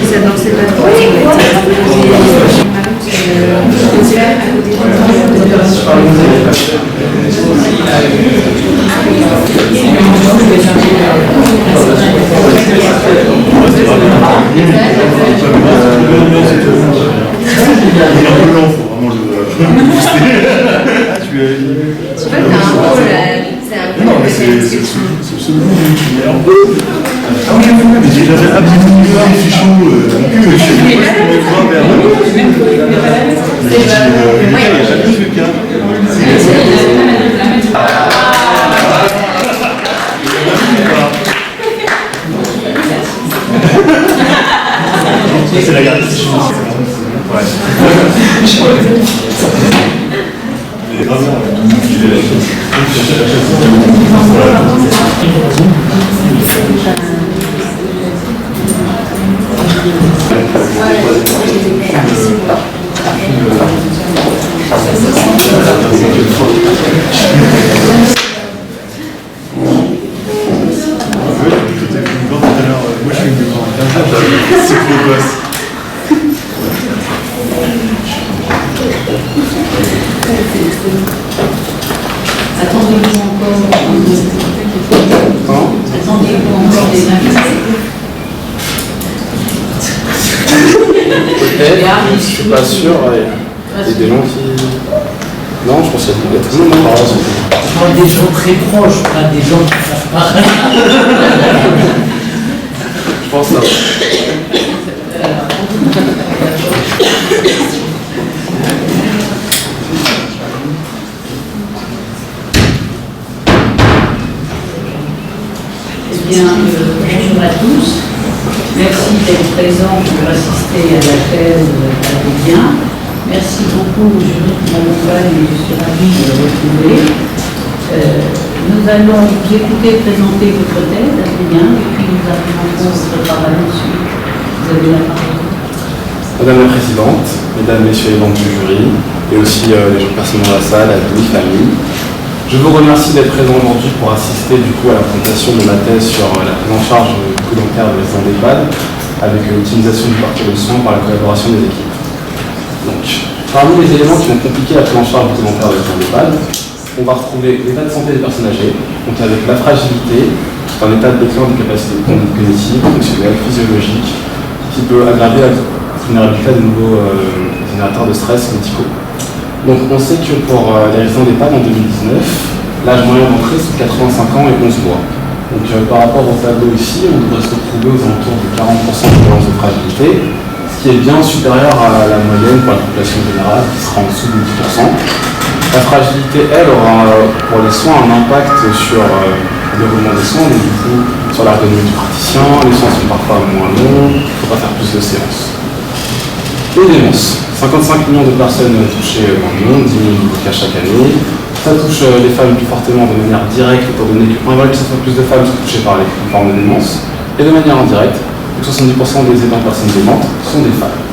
ça dansait pas trop. Non, mais c'est absolument mais j'avais absolument pas les fichons non plus. C'est la garde des fichons. Ouais. Moi je suis une grande. C'est beau gosse. Attendez-vous encore des invités? Peut-être, je suis pas sûr. Il y a des gens qui. Non, je pense qu'il y a tout le monde. Je parle des gens très proches, pas des gens qui ne savent pas. Je pense ça. Eh bien, bonjour à tous. Merci d'être présents pour assister à l'appel à Adrien. Merci beaucoup au jury de ma compagne et je suis ravie de le retrouver. Nous allons vous écouter présenter votre thèse, Adrien, et puis nous arriverons votre travail ensuite. Vous avez la parole. Madame la Présidente, Mesdames, Messieurs les membres du jury, et aussi les gens personnes dans la salle, amis, famille, je vous remercie d'être présent aujourd'hui pour assister du coup à la présentation de ma thèse sur la prise en charge du coût dentaire des résidents d'EHPAD avec l'optimisation du parcours de soins par la collaboration des équipes. Donc, parmi les éléments qui vont compliquer la prise en charge du coût dentaire des résidents d'EHPAD, on va retrouver l'état de santé des personnes âgées, donc avec la fragilité, qui est un état de déclin des capacités cognitives, fonctionnelles, physiologiques, qui peut aggraver la vulnérabilité à de nouveaux générateurs de stress médicaux. Donc on sait que pour les résidents d'EHPAD en 2019, l'âge moyen d'entrée c'est 85 ans et 11 mois. Donc par rapport au tableau ici, on devrait se retrouver aux alentours de 40% de violence de fragilité, ce qui est bien supérieur à la moyenne pour la population générale, qui sera en dessous de 10%. La fragilité, elle, aura pour les soins un impact sur le déroulement des soins, donc du coup sur l'ergonomie du praticien, les soins sont parfois moins longs, il ne faut pas faire plus de séances. Les démences. 55 millions de personnes touchées dans le monde, 10 millions de cas chaque année. Ça touche les femmes plus fortement de manière directe, étant donné que 1,7 fois plus de femmes sont touchées par les formes de démence, et de manière indirecte, 70% des aidants personnes démentes sont des femmes.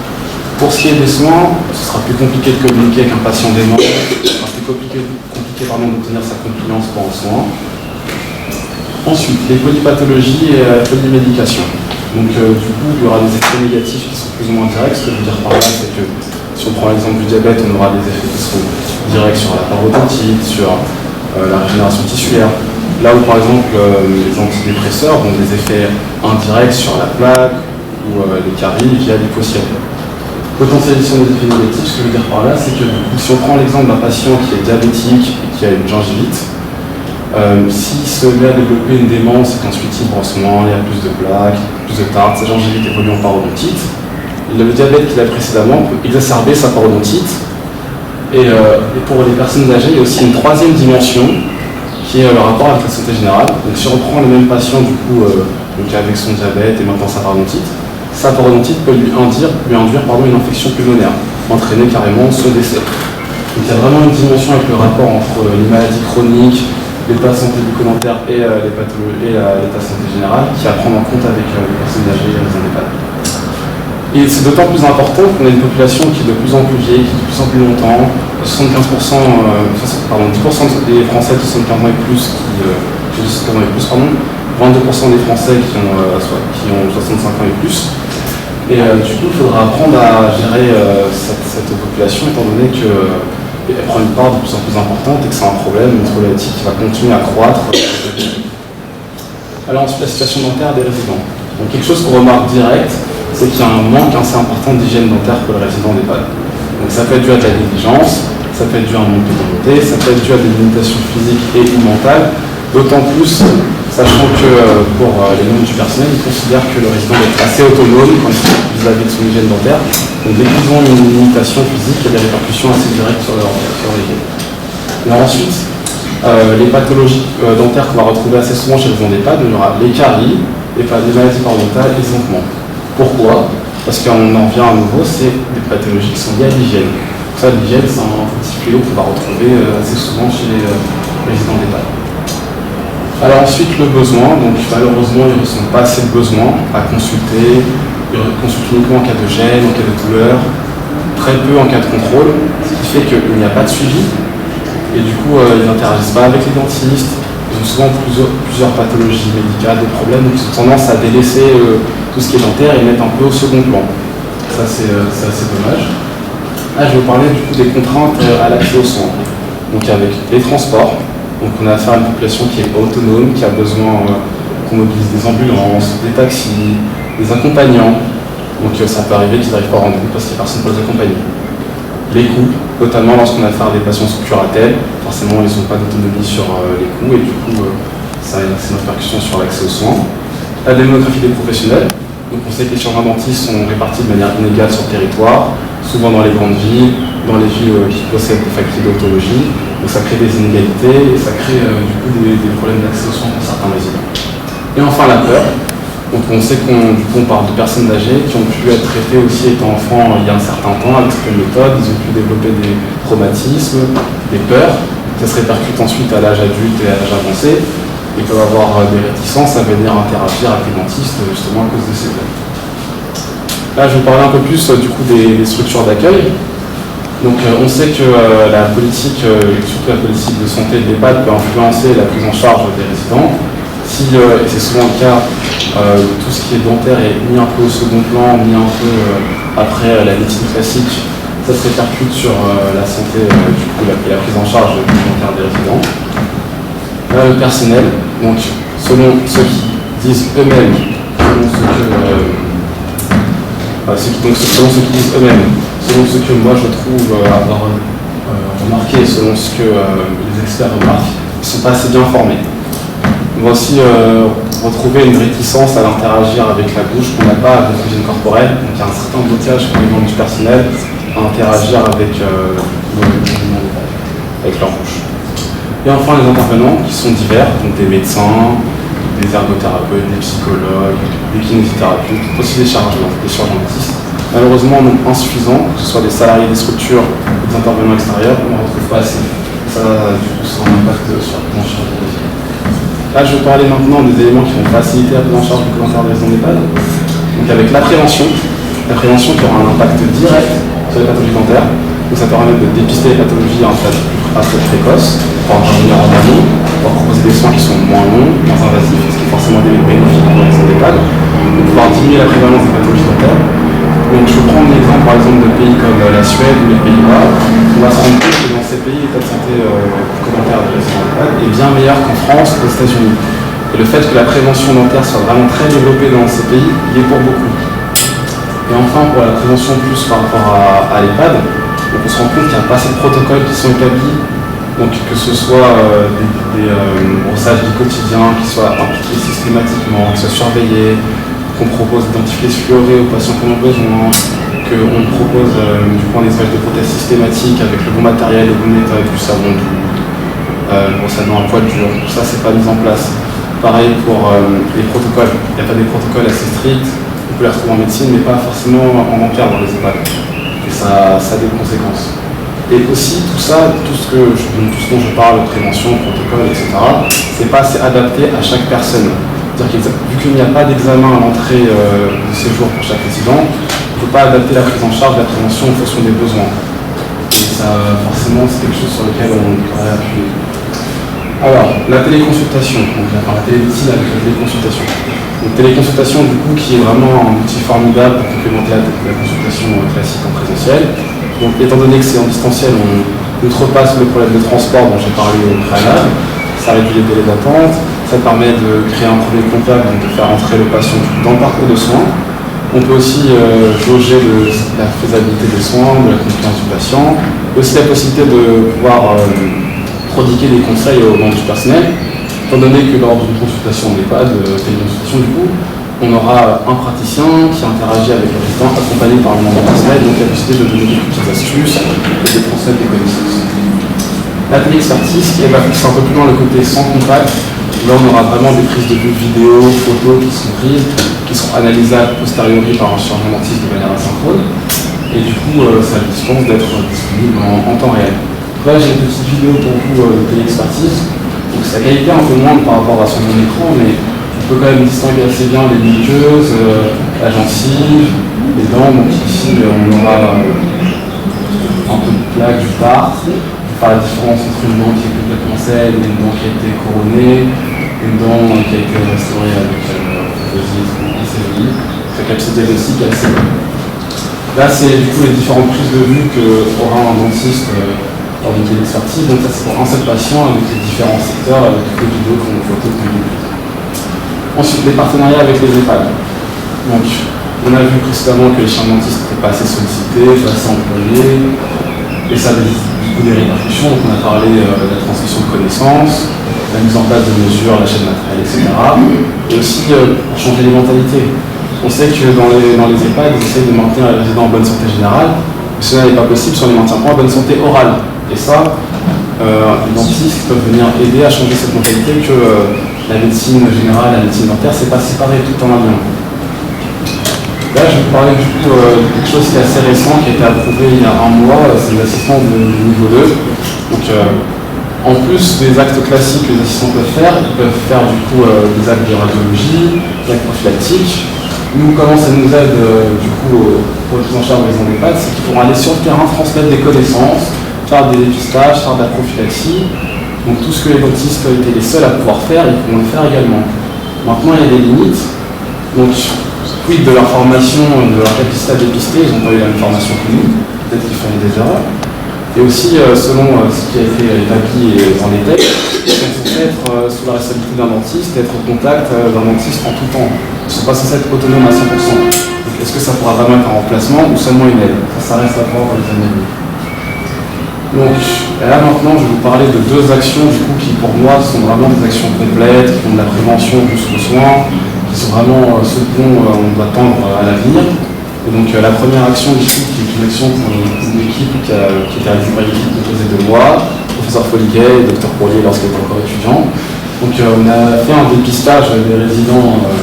Pour ce qui est des soins, ce sera plus compliqué de communiquer avec un patient dément, ce sera plus compliqué d'obtenir sa compliance pour un soin. Ensuite, les polypathologies et la polymédication. Donc du coup, il y aura des effets négatifs qui sont plus ou moins directs. Ce que je veux dire par là, c'est que si on prend l'exemple du diabète, on aura des effets qui seront directs sur la parodontite, sur la régénération tissulaire. Là où par exemple les antidépresseurs ont des effets indirects sur la plaque ou les caries via des fossiles. Potentialisation des effets négatifs, ce que je veux dire par là, c'est que si on prend l'exemple d'un patient qui est diabétique et qui a une gingivite, s'il se met à développer une démence et qu'ensuite il brosse moins, il y a plus de plaques, plus de tartes, sa gingivite évolue en parodontite, le diabète qu'il a précédemment peut exacerber sa parodontite. Et pour les personnes âgées, il y a aussi une troisième dimension qui est le rapport avec la santé générale. Donc si on reprend le même patient du coup donc avec son diabète et maintenant sa parodontite peut lui induire une infection pulmonaire, entraîner carrément son décès. Donc il y a vraiment une dimension avec le rapport entre les maladies chroniques, l'état de santé bucco-dentaire et l'état de santé générale qui est à prendre en compte avec les personnes âgées et les EHPAD. Et c'est d'autant plus important qu'on a une population qui est de plus en plus vieille, qui vit de plus en plus longtemps. 10% des Français de 75 ans et plus 22% des Français qui ont 65 ans et plus. Et du coup, il faudra apprendre à gérer cette population, étant donné qu'elle prend une part de plus en plus importante et que c'est un problème, une problématique qui va continuer à croître. Alors ensuite, la situation dentaire des résidents. Donc quelque chose qu'on remarque direct, c'est qu'il y a un manque assez important d'hygiène dentaire pour les résidents d'EHPAD. Donc ça peut être dû à de la négligence, ça peut être dû à un manque de volonté, ça peut être dû à des limitations physiques et ou mentales, d'autant plus, sachant que pour les membres du personnel, ils considèrent que le résident est assez autonome quand il vis-à-vis de son hygiène dentaire. Donc dès qu'ils ont une limitation physique, il y a des répercussions assez directes sur leur hygiène. Alors ensuite, les pathologies dentaires qu'on va retrouver assez souvent chez les résidents d'EHPAD, il y aura les caries, les maladies parodontales et les manquements. Pourquoi? Parce qu'on en vient à nouveau, c'est des pathologies qui sont liées à l'hygiène. Ça, l'hygiène, c'est un petit fléau qu'on va retrouver assez souvent chez les résidents d'EHPAD. Alors ensuite, le besoin. Donc malheureusement, ils ne ressentent pas assez de besoin à consulter. Ils consultent uniquement en cas de gêne, en cas de douleur, très peu en cas de contrôle, ce qui fait qu'il n'y a pas de suivi. Et du coup, ils n'interagissent pas avec les dentistes. Ils ont souvent plusieurs pathologies médicales, des problèmes, donc ils ont tendance à délaisser tout ce qui est dentaire et mettre un peu au second plan. Ça, c'est assez dommage. Là, je vais vous parler du coup des contraintes à l'accès aux soins. Donc avec les transports, donc on a affaire à une population qui est autonome, qui a besoin qu'on mobilise des ambulances, des taxis, des accompagnants. Donc ça peut arriver qu'ils n'arrivent pas à rendez-vous parce qu'il n'y a personne pour les accompagner. Les coûts, notamment lorsqu'on a affaire à des patients sous curatelle, forcément ils n'ont pas d'autonomie sur les coûts et du coup ça a une répercussion sur l'accès aux soins. La démographie des professionnels, donc on sait que les chirurgiens dentistes sont répartis de manière inégale sur le territoire, souvent dans les grandes villes, dans les villes qui possèdent des facultés d'odontologie, donc ça crée des inégalités et ça crée du coup des problèmes d'accès aux soins pour certains résidents. Et enfin la peur. Donc on sait qu'on parle de personnes âgées qui ont pu être traitées aussi étant enfants il y a un certain temps avec certaines méthodes, ils ont pu développer des traumatismes, des peurs, ça se répercute ensuite à l'âge adulte et à l'âge avancé, ils peuvent avoir des réticences à venir interagir avec les dentistes justement à cause de ces peurs. Là je vais vous parler un peu plus du coup des structures d'accueil. Donc on sait que la politique, surtout la politique de santé de l'EHPAD peut influencer la prise en charge des résidents. Si, et c'est souvent le cas, tout ce qui est dentaire est mis un peu au second plan, mis un peu après la médecine classique, ça se répercute sur la santé du coup, et la prise en charge du dentaire des résidents. Là, le personnel, donc selon ceux qui disent eux-mêmes, selon ceux qui disent eux-mêmes, selon ce que moi je trouve avoir remarqué, selon ce que les experts remarquent, ils ne sont pas assez bien formés. On va aussi retrouver une réticence à interagir avec la bouche qu'on n'a pas avec l'hygiène corporelle. Donc il y a un certain blocage pour les membres du personnel à interagir avec leur bouche. Et enfin les intervenants qui sont divers, donc des médecins, des ergothérapeutes, des psychologues, des kinésithérapeutes, aussi des chirurgiens dentistes. Malheureusement non insuffisants, que ce soit des salariés des structures ou des intervenants extérieurs, on ne retrouve pas assez. Ça, du coup, ça a un impact sur la prise en charge des résidents. Là, je vais parler maintenant des éléments qui vont faciliter la prise en charge du dentaire des résidents d'EHPAD. Donc avec la prévention qui aura un impact direct sur les pathologies dentaires. Donc ça permet de dépister les pathologies en stade précoce, pour intervenir en amont, pour proposer des soins qui sont moins longs, moins invasifs, ce qui est forcément bénéfique pour les résidents d'EHPAD, pour pouvoir diminuer la prévalence des pathologies dentaires. Donc je vais prendre l'exemple par exemple de pays comme la Suède ou les Pays-Bas. On va se rendre compte que dans ces pays, l'état de santé dentaire des résidents d'EHPAD est bien meilleur qu'en France ou aux États-Unis. Et le fait que la prévention dentaire soit vraiment très développée dans ces pays, il est pour beaucoup. Et enfin, pour la prévention plus par rapport à l'EHPAD, on se rend compte qu'il n'y a pas assez de protocoles qui sont établis. Donc que ce soit des brossages du quotidien qui soient appliqués systématiquement, qui soient surveillés, qu'on propose d'identifier ce fluoré aux patients qui en ont besoin, qu'on propose du coup un nettoyage de prothèses systématique avec le bon matériel, le bon nettoyage du savon doux, brosse à dents à poil dur, tout ça c'est pas mis en place. Pareil pour les protocoles, il n'y a pas des protocoles assez stricts, on peut les retrouver en médecine mais pas forcément en dentaire dans les EHPAD. Et ça a des conséquences. Et aussi tout ça, tout ce dont je parle, prévention, protocole, etc., c'est pas assez adapté à chaque personne. C'est-à-dire que vu qu'il n'y a pas d'examen à l'entrée de séjour pour chaque résident, on ne peut pas adapter la prise en charge de la prévention en fonction des besoins. Et ça, forcément, c'est quelque chose sur lequel on devrait appuyer. Alors, la téléconsultation, donc la télémédecine avec la téléconsultation. Donc téléconsultation du coup qui est vraiment un outil formidable pour complémenter la consultation classique en présentiel. Donc étant donné que c'est en distanciel, on outrepasse le problème de transport dont j'ai parlé au préalable, ça réduit les délais d'attente, ça permet de créer un premier contact, donc de faire entrer le patient dans le parcours de soins. On peut aussi jauger la faisabilité des soins, de la confiance du patient, aussi la possibilité de pouvoir prodiguer des conseils aux membres du personnel, étant donné que lors d'une consultation d'EHPAD, téléconsultation du coup, on aura un praticien qui interagit avec le résident accompagné par le membre du personnel, donc la possibilité de donner des petites astuces et de transmettre des connaissances. La téléexpertise qui va pousser un peu plus loin le côté sans contact. Là, on aura vraiment des prises de vue vidéo, photos qui sont prises, qui sont analysables posteriori par un chirurgien dentiste de manière asynchrone. Et du coup, ça dispense d'être disponible en temps réel. Là, j'ai une petite vidéo pour vous de téléexpertise. Donc, sa qualité est un peu moindre par rapport à son écran, mais on peut quand même distinguer assez bien les muqueuses, la gencive, les dents. Donc, ici, on aura un peu de plaque du tartre. Par la différence entre une dent qui est complètement saine et une dent qui a été couronnée, une dent qui a été restaurée avec prothèse ou anesthésie, sa capacité diagnostique est assez bonne. Là, c'est du coup les différentes prises de vue qu'aura un dentiste lors d'une téléexpertise. Donc ça, c'est pour un seul patient avec les différents secteurs, avec toutes les vidéos qu'on photo comme vous. Ensuite, les partenariats avec les EHPAD. Donc, on a vu précédemment que les chirurgiens dentistes n'étaient pas assez sollicités, pas assez employés, et ça avait des répercussions. Donc on a parlé de la transmission de connaissances, la mise en place de mesures, l'achat de matériel, etc. Et aussi pour changer les mentalités. On sait que dans les EHPAD, ils essayent de maintenir les résidents en bonne santé générale, mais cela n'est pas possible si on les maintient pas en bonne santé orale. Et ça, les dentistes peuvent venir aider à changer cette mentalité que la médecine générale et la médecine dentaire, c'est pas séparé tout en un lien. Là, je vais vous parler du coup de quelque chose qui est assez récent, qui a été approuvé il y a un mois, c'est l'assistance de niveau 2. Donc, en plus des actes classiques que les assistants peuvent faire, ils peuvent faire du coup des actes de radiologie, des actes prophylactiques. Nous, comment ça nous aide du coup pour les prises en charge des EHPAD, c'est qu'ils pourront aller sur le terrain, transmettre des connaissances, faire des dépistages, faire de la prophylaxie. Donc tout ce que les dentistes étaient les seuls à pouvoir faire, ils pourront le faire également. Maintenant, il y a des limites. Donc, quid de leur formation, de leur capacité à dépister, ils n'ont pas eu la même formation que nous, peut-être qu'ils font des erreurs. Et aussi, selon ce qui a été établi dans les textes, ils sont censés être sous la responsabilité d'un dentiste et être au contact d'un dentiste en tout temps. Ils ne sont pas censés être autonomes à 100%. Donc, est-ce que ça pourra vraiment être un remplacement ou seulement une aide? Ça reste à voir dans les années. Donc là maintenant, je vais vous parler de deux actions du coup, qui pour moi sont vraiment des actions complètes, qui font de la prévention jusqu'aux soins, qui sont vraiment ce dont on doit tendre à l'avenir. Et donc la première action du coup, qui est une action pour une équipe qui a été réalisée par une équipe composée de moi, professeur Foliguet et Dr Pourlier lorsqu'il était encore étudiant. Donc on a fait un dépistage des résidents dans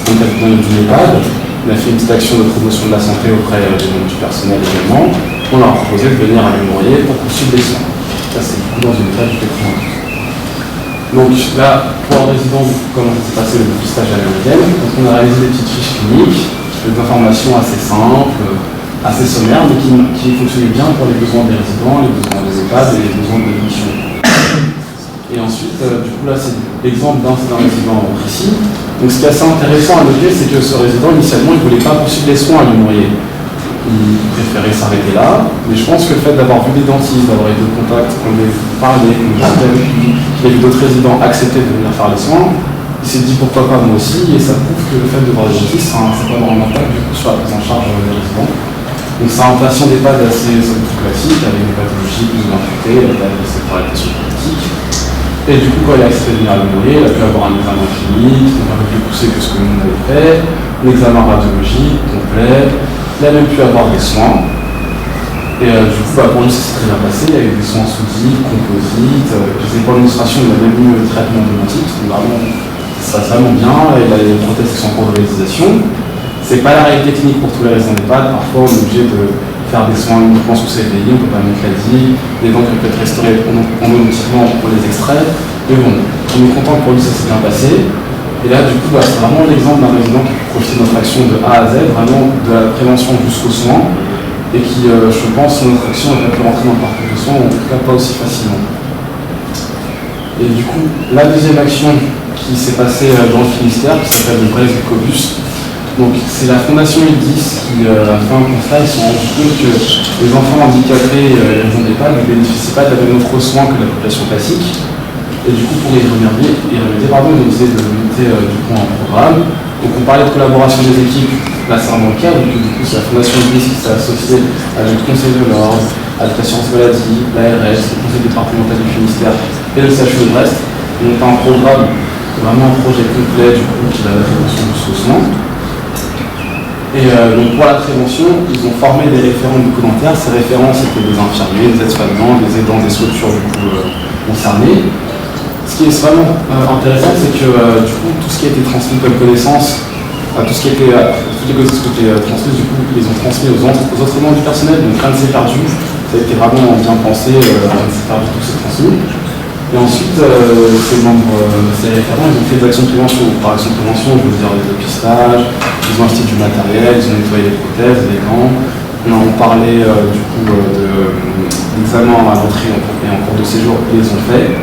d'une EHPAD. On a fait une petite action de promotion de la santé auprès des membres du personnel également. On leur a proposé de venir à Lumouriez pour poursuivre les soins. Ça, c'est du coup dans une phase du 92. Donc là, pour un résident, comment ça s'est passé le dépistage à l'américaine. Donc on a réalisé des petites fiches cliniques, des informations assez simples, assez sommaires, mais qui fonctionnaient bien pour les besoins des résidents, les besoins des EHPAD et les besoins de mission. Et ensuite, du coup là, c'est l'exemple d'un résident précis. Donc ce qui est assez intéressant à noter, c'est que ce résident, initialement, il ne voulait pas poursuivre les soins à Lumouriez. Il préférait s'arrêter là, mais je pense que le fait d'avoir vu des dentistes, d'avoir été en contact, qu'on ait parlé, qu'on ait qu'il y a eu d'autres résidents accepter de venir faire les soins, il s'est dit pourquoi pas moi aussi, et ça prouve que le fait de voir des dentistes, ça peut avoir un impact du coup sur la prise en charge des résidents. Donc c'est un patient d'EHPAD assez classique, avec des pathologies plus ou moins traitées, avec la séparation politique. Et du coup, quand il a accepté de venir à Lumouriez, il a pu avoir un examen clinique, un peu plus poussé que ce que nous on avait fait, un examen radiologique complet. Il a même pu avoir des soins. Et du coup, pour lui, ça s'est très bien passé. Il y a eu des soins sous-dits, composites. Pour l'administration, il a même eu le traitement de dentiste. Donc vraiment, ça se passe vraiment bien. Il a des prothèses qui sont en cours de réalisation. C'est pas la réalité clinique pour tous les résidents d'EHPAD. Parfois, on est obligé de faire des soins uniquement sous CVI, on ne peut pas mettre la dit. Les dents qui peuvent être restaurées endodontiquement, on les extrait. Mais bon, on est content que pour lui, ça s'est bien passé. Et là, du coup, c'est vraiment l'exemple d'un résident qui peut profiter de notre action de A à Z, vraiment de la prévention jusqu'aux soins, et qui, je pense, notre action n'a pas pu rentrer dans le parcours de soins, ou en tout cas pas aussi facilement. Et du coup, la deuxième action qui qui s'est passé dans le Finistère, qui s'appelle le Brest du Cobus. Donc c'est la fondation IDIS qui a fait un constat. Ils se sont rendus compte que les enfants handicapés et les gens d'EHPAD ne bénéficient pas de la même offre de soins que la population classique. Et du coup, pour y remédier, ils ont décidé de monter du coup un programme. Donc on parlait de collaboration des équipes, là c'est vraiment le cas, donc du coup c'est la fondation IDIS qui s'est associée avec le Conseil de l'Ordre, avec l'assurance maladie, l'ARS, le Conseil départemental du Finistère et le CHU de Brest. On a un programme, vraiment un projet complet du coup qui va la prévention du sous-soin. Et donc pour la prévention, ils ont formé des référents du coup dentaire. Ces référents c'était des infirmiers, des aides-soignants, des aidants des structures du coup concernées. Ce qui est vraiment intéressant, c'est que du coup tout ce qui a été transmis comme connaissance, toutes les connaissances qui étaient transmises, du coup ils ont transmis aux autres membres du personnel, donc rien ne s'est perdu. Ça a été vraiment bien pensé, rien ne s'est perdu, tout s'est transmis. Et ensuite, ces référents, ils ont fait des actions de prévention. Par action de prévention, je veux dire des dépistages, ils ont acheté du matériel, ils ont nettoyé les prothèses, les gants. On parlait du coup d'examen à l'entrée et en cours de séjour, ils les ont fait.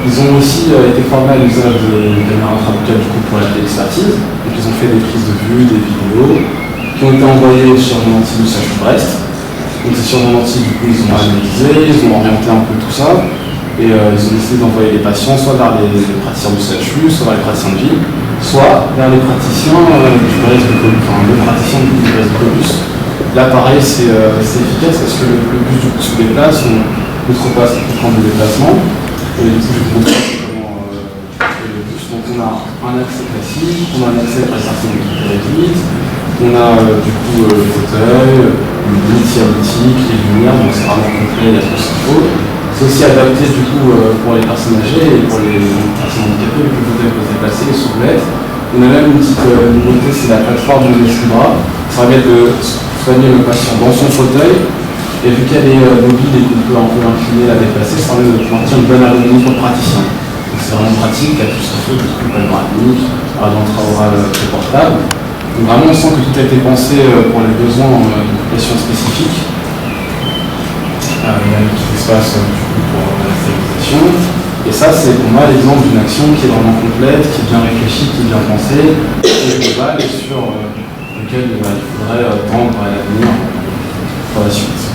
Ils ont aussi été formés à l'usage de caméras intrabuccales du coup pour la téléexpertise. Donc ils ont fait des prises de vue, des vidéos, qui ont été envoyées aux chirurgiens dentistes du CHU de Brest. Donc ces chirurgiens dentistes, du coup, ils ont analysé, ils ont orienté un peu tout ça. Et ils ont décidé d'envoyer les patients soit vers les praticiens du CHU, soit vers les praticiens de ville, soit vers les praticiens du Brest du Cobus, enfin le praticien du Brest du Cobus. Là pareil c'est efficace parce que le bus du coup se déplace, on outrepasse pour prendre le déplacement. Et du coup je vous montre comment fait le bus. Donc on a un accès classique, on a un accès pour les personnes qui réduisent, on a du coup le fauteuil, une lit diabétique, les lumières, donc c'est vraiment complet, il y a tout ce qu'il faut. C'est aussi adapté du coup pour les personnes âgées et pour les personnes handicapées, le fauteuil peut se déplacer, les soublettes. On a même une petite nouveauté, c'est la plateforme de Libra. Ça permet de soigner le patient dans son fauteuil. Et vu qu'elle est mobile et qu'on peut un peu l'incliner, la déplacer, ça permet de maintenir une bonne ergonomie pour le praticien. Donc c'est vraiment pratique, il y a tout ce qu'il faut, du coup, pas de radiomique, radio intra-orale très portable. Donc vraiment on sent que tout a été pensé pour les besoins de population spécifiques. Il y a un petit espace du coup pour la stérilisation. Et ça, c'est pour moi l'exemple d'une action qui est vraiment complète, qui est bien réfléchie, qui est bien pensée, qui est globale et sur lequel il faudrait tendre à l'avenir pour la suite.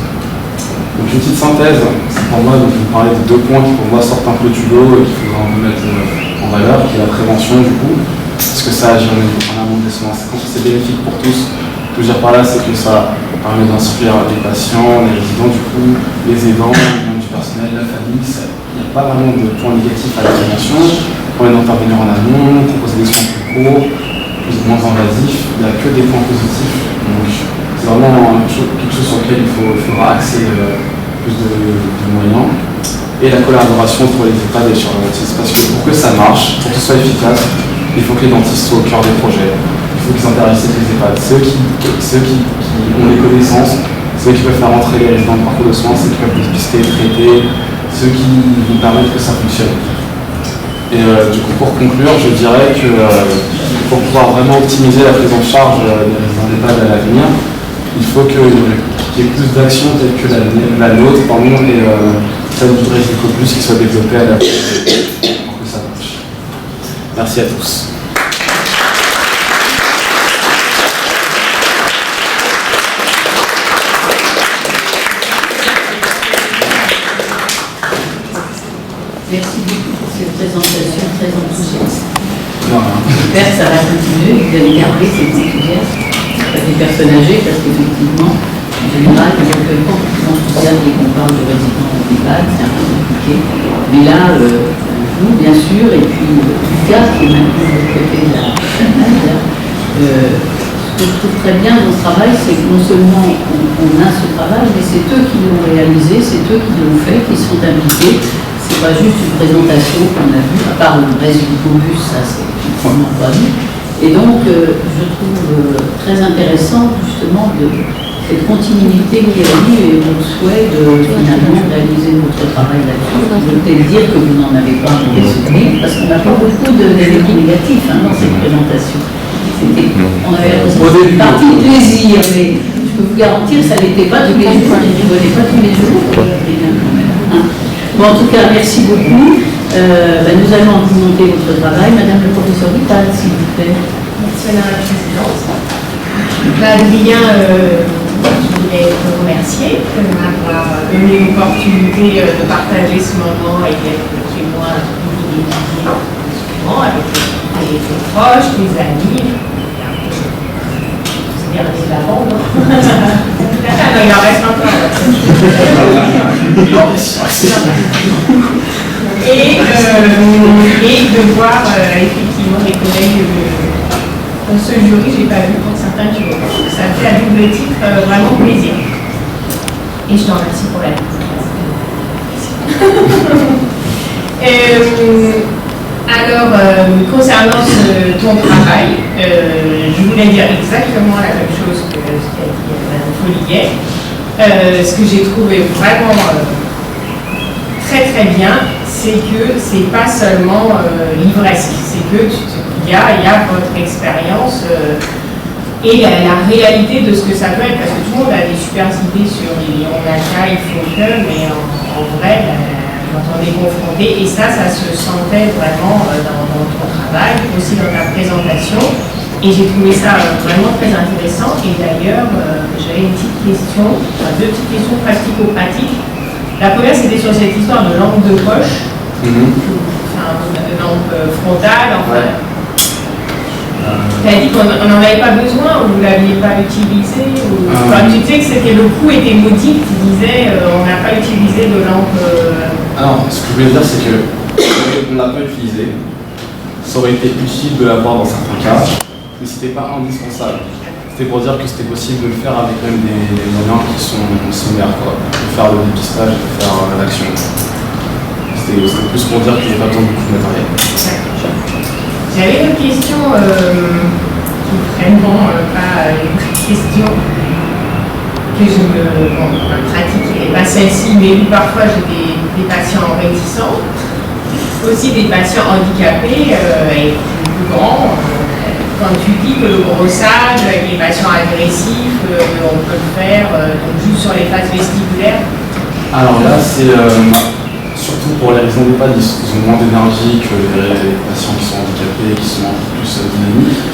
Donc une petite synthèse, c'est pour moi, donc je vous parlais de 2 points qui pour moi sortent un peu du lot et qu'il faudra un peu mettre en valeur, qui est la prévention du coup, parce que ça agit en amont des soins, c'est bénéfique pour tous. Ce que je veux dire par là, c'est que ça permet d'instruire les patients, les résidents, du coup, les aidants, les membres du personnel, la famille. Il n'y a pas vraiment de points négatifs à la prévention. On permet d'intervenir en amont, proposer des soins plus courts, plus ou moins invasifs. Il n'y a que des points positifs. Donc, c'est vraiment quelque chose sur lequel il faudra axer plus de moyens. Et la collaboration entre les EHPAD et les chirurgiens dentistes. Parce que pour que ça marche, pour que ce soit efficace, il faut que les dentistes soient au cœur des projets. Il faut qu'ils s'intéressent les EHPAD. Ceux qui ont les connaissances, ceux qui peuvent faire rentrer les résidents de parcours de soins, ceux qui peuvent dépister, traiter, ceux qui vont permettre que ça fonctionne. Et du coup, pour conclure, je dirais que pour pouvoir vraiment optimiser la prise en charge des résidents d'EHPAD à l'avenir, il faut qu'il y ait plus d'actions telles que la nôtre, et celle du Brest du Cobus qui soit développée à l'avenir pour que ça marche. Merci à tous. Merci beaucoup pour cette présentation très enthousiaste. Non. J'espère que ça va continuer, que vous allez garder cet enthousiasme avec les personnes âgées, parce qu'effectivement, en général, il y a quelqu'un qui enthousiasme dès qu'on parle de résidents en EHPAD, c'est un peu compliqué. Mais là, vous, bien sûr, et puis Lucas, qui est maintenant de côté de la salle, ce que je trouve très bien dans ce travail, c'est que non seulement on a ce travail, mais c'est eux qui l'ont réalisé, c'est eux qui l'ont fait, qui sont impliqués. C'est pas juste une présentation qu'on a vue, à part le reste du Cobus, ça c'est effectivement pas vu. Et donc, je trouve très intéressant justement cette continuité qui est venue et mon souhait de finalement réaliser notre travail là-dessus. Je veux peut-être dire que vous n'en avez pas été soutenu, parce qu'on n'a pas beaucoup d'éléments négatifs dans cette présentation. On avait une partie de plaisir, mais je peux vous garantir que ça n'était pas tous les jours, je ne rigolais pas tous les jours, quand même. Bon, en tout cas, merci beaucoup. Nous allons augmenter votre travail. Madame le professeur Vital, s'il vous plaît. Merci Madame la Présidente. Adrien, je voulais vous remercier de m'avoir donné l'opportunité de partager ce moment et d'être témoin privilégié avec les proches, les amis. C'est bien avec la bande. Non, il en reste encore. Et de voir effectivement les collègues de ce jury, je n'ai pas vu pour certains jurys. Ça fait à double titre vraiment plaisir. Et je te remercie pour la Alors, concernant ton travail, je voulais dire exactement la même chose que ce qu'a dit Mme Foliguet. Ce que j'ai trouvé vraiment très très bien, c'est que c'est pas seulement livresque, c'est que il y a votre expérience et la réalité de ce que ça peut être, parce que tout le monde a des super idées sur les on a qu'à, il faut que, mais en vrai, quand on est confronté, et ça se sentait vraiment dans ton travail, aussi dans ta présentation, et j'ai trouvé ça vraiment très intéressant. Et d'ailleurs, j'avais une petite question, enfin, deux petites questions pratico-pratiques. La première, c'était sur cette histoire de lampe de poche, enfin, lampe frontale, enfin. Tu as dit qu'on n'en avait pas besoin, ou vous ne l'aviez pas utilisé, ou... Enfin, tu sais que le coût était modique, tu disais on n'a pas utilisé de lampe. Alors, ce que je voulais dire, c'est que on ne l'a pas utilisé. Ça aurait été utile de l'avoir dans certains cas, mais ce n'était pas indispensable. C'était pour dire que c'était possible de le faire avec même des moyens qui sont sommaires, quoi. De faire le dépistage, de faire l'action. C'était plus pour dire qu'il n'y avait pas besoin de beaucoup de matériel. J'avais une question qui est vraiment pas une question que je me pratique, et pas celle-ci, mais où parfois j'ai des patients réticents, aussi des patients handicapés et plus grands. Quand tu dis que le brossage avec les patients agressifs, on peut le faire donc juste sur les phases vestibulaires. Alors là, c'est surtout pour les raisons d'EHPAD, ils ont moins d'énergie que les patients qui sont handicapés et qui sont un peu plus dynamiques.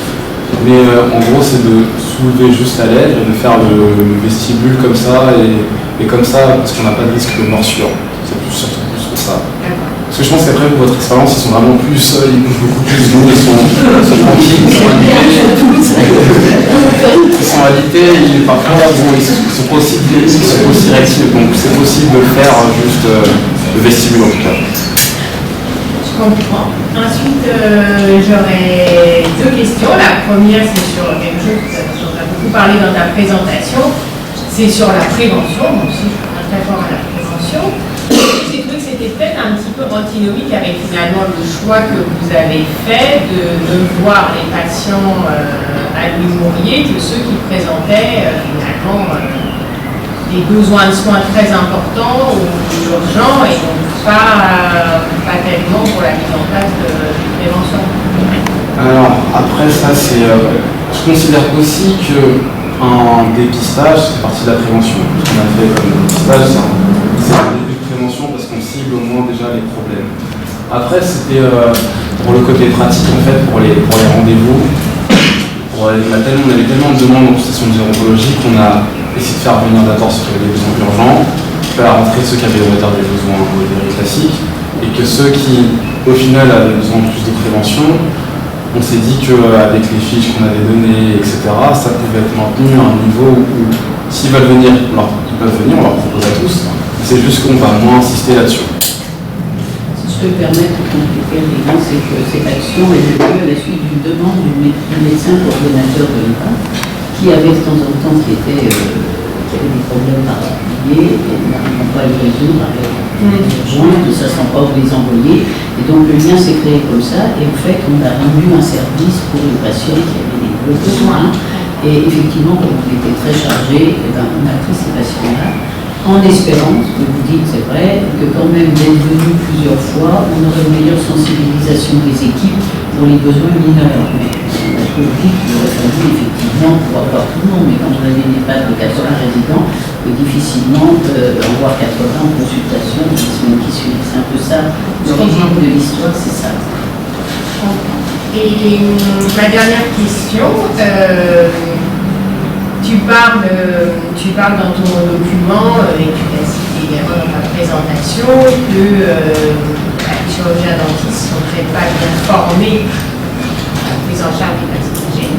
Mais en gros, c'est de soulever juste la lèvre et de faire le vestibule comme ça, et comme ça, parce qu'on n'a pas de risque de morsure. C'est surtout plus pour ça. Parce que je pense qu'après, pour votre expérience, ils sont vraiment plus seuls, ils bougent beaucoup plus, donc ils sont tranquilles, ils sont alités, parfois bon, ils sont aussi réactifs, donc c'est possible de le faire juste le vestibule en tout cas. Je comprends. Ensuite, j'aurais deux questions. La première, c'est sur quelque chose dont on a beaucoup parlé dans ta présentation, c'est sur la prévention. Moi aussi, je suis très d'accord à la prévention. J'ai trouvé que c'était peut-être un petit peu antinomique avec finalement le choix que vous avez fait de voir les patients à Louis Mourier que ceux qui présentaient finalement des besoins de soins très importants ou urgents et donc pas tellement pour la mise en place de prévention. Alors après ça, je considère aussi qu'un dépistage c'est partie de la prévention. Ce qu'on a fait comme dépistage, c'est un début de prévention parce qu'on cible au moins déjà les problèmes. Après c'était pour le côté pratique en fait, pour les rendez-vous. On avait tellement de demandes en station de gérontologie qu'on a essayé de faire venir d'abord ceux qui avaient des besoins urgents, faire rentrer ceux qui avaient des besoins modérés classiques, et que ceux qui, au final, avaient besoin de plus de prévention, on s'est dit qu'avec les fiches qu'on avait données, etc., ça pouvait être maintenu à un niveau où, s'ils veulent venir, ils peuvent venir, on leur propose à tous, c'est juste qu'on va moins insister là-dessus. Si je peux me permettre de compléter l'élément, c'est que cette action est venue à la suite d'une demande du médecin coordonnateur de l'EHPAD qui avait de temps en temps qui avait des problèmes particuliers et n'arrivant pas à les résoudre avec l'urgence, ne sachant pas où les envoyer. Et donc le lien s'est créé comme ça, et en fait on a rendu un service pour les patients qui avaient des gros besoins. Et effectivement, comme on était très chargé, on a pris ces patients-là, en espérant, ce que vous dites, c'est vrai, que quand même d'être venu plusieurs fois, on aurait une meilleure sensibilisation des équipes pour les besoins mineurs. Mais on n'a dit qu'il aurait fallu effectivement, pour avoir tout le monde, mais quand on avait une EHPAD de 80 résidents, difficilement en voir 80 en consultation dans les semaines qui suivent. C'est un peu ça, l'origine de l'histoire, c'est ça. Et ma dernière question, tu parles dans ton document, et tu l'as cité également dans ta présentation, que les chirurgiens dentistes ne sont pas bien formés à la prise en charge des patients âgés.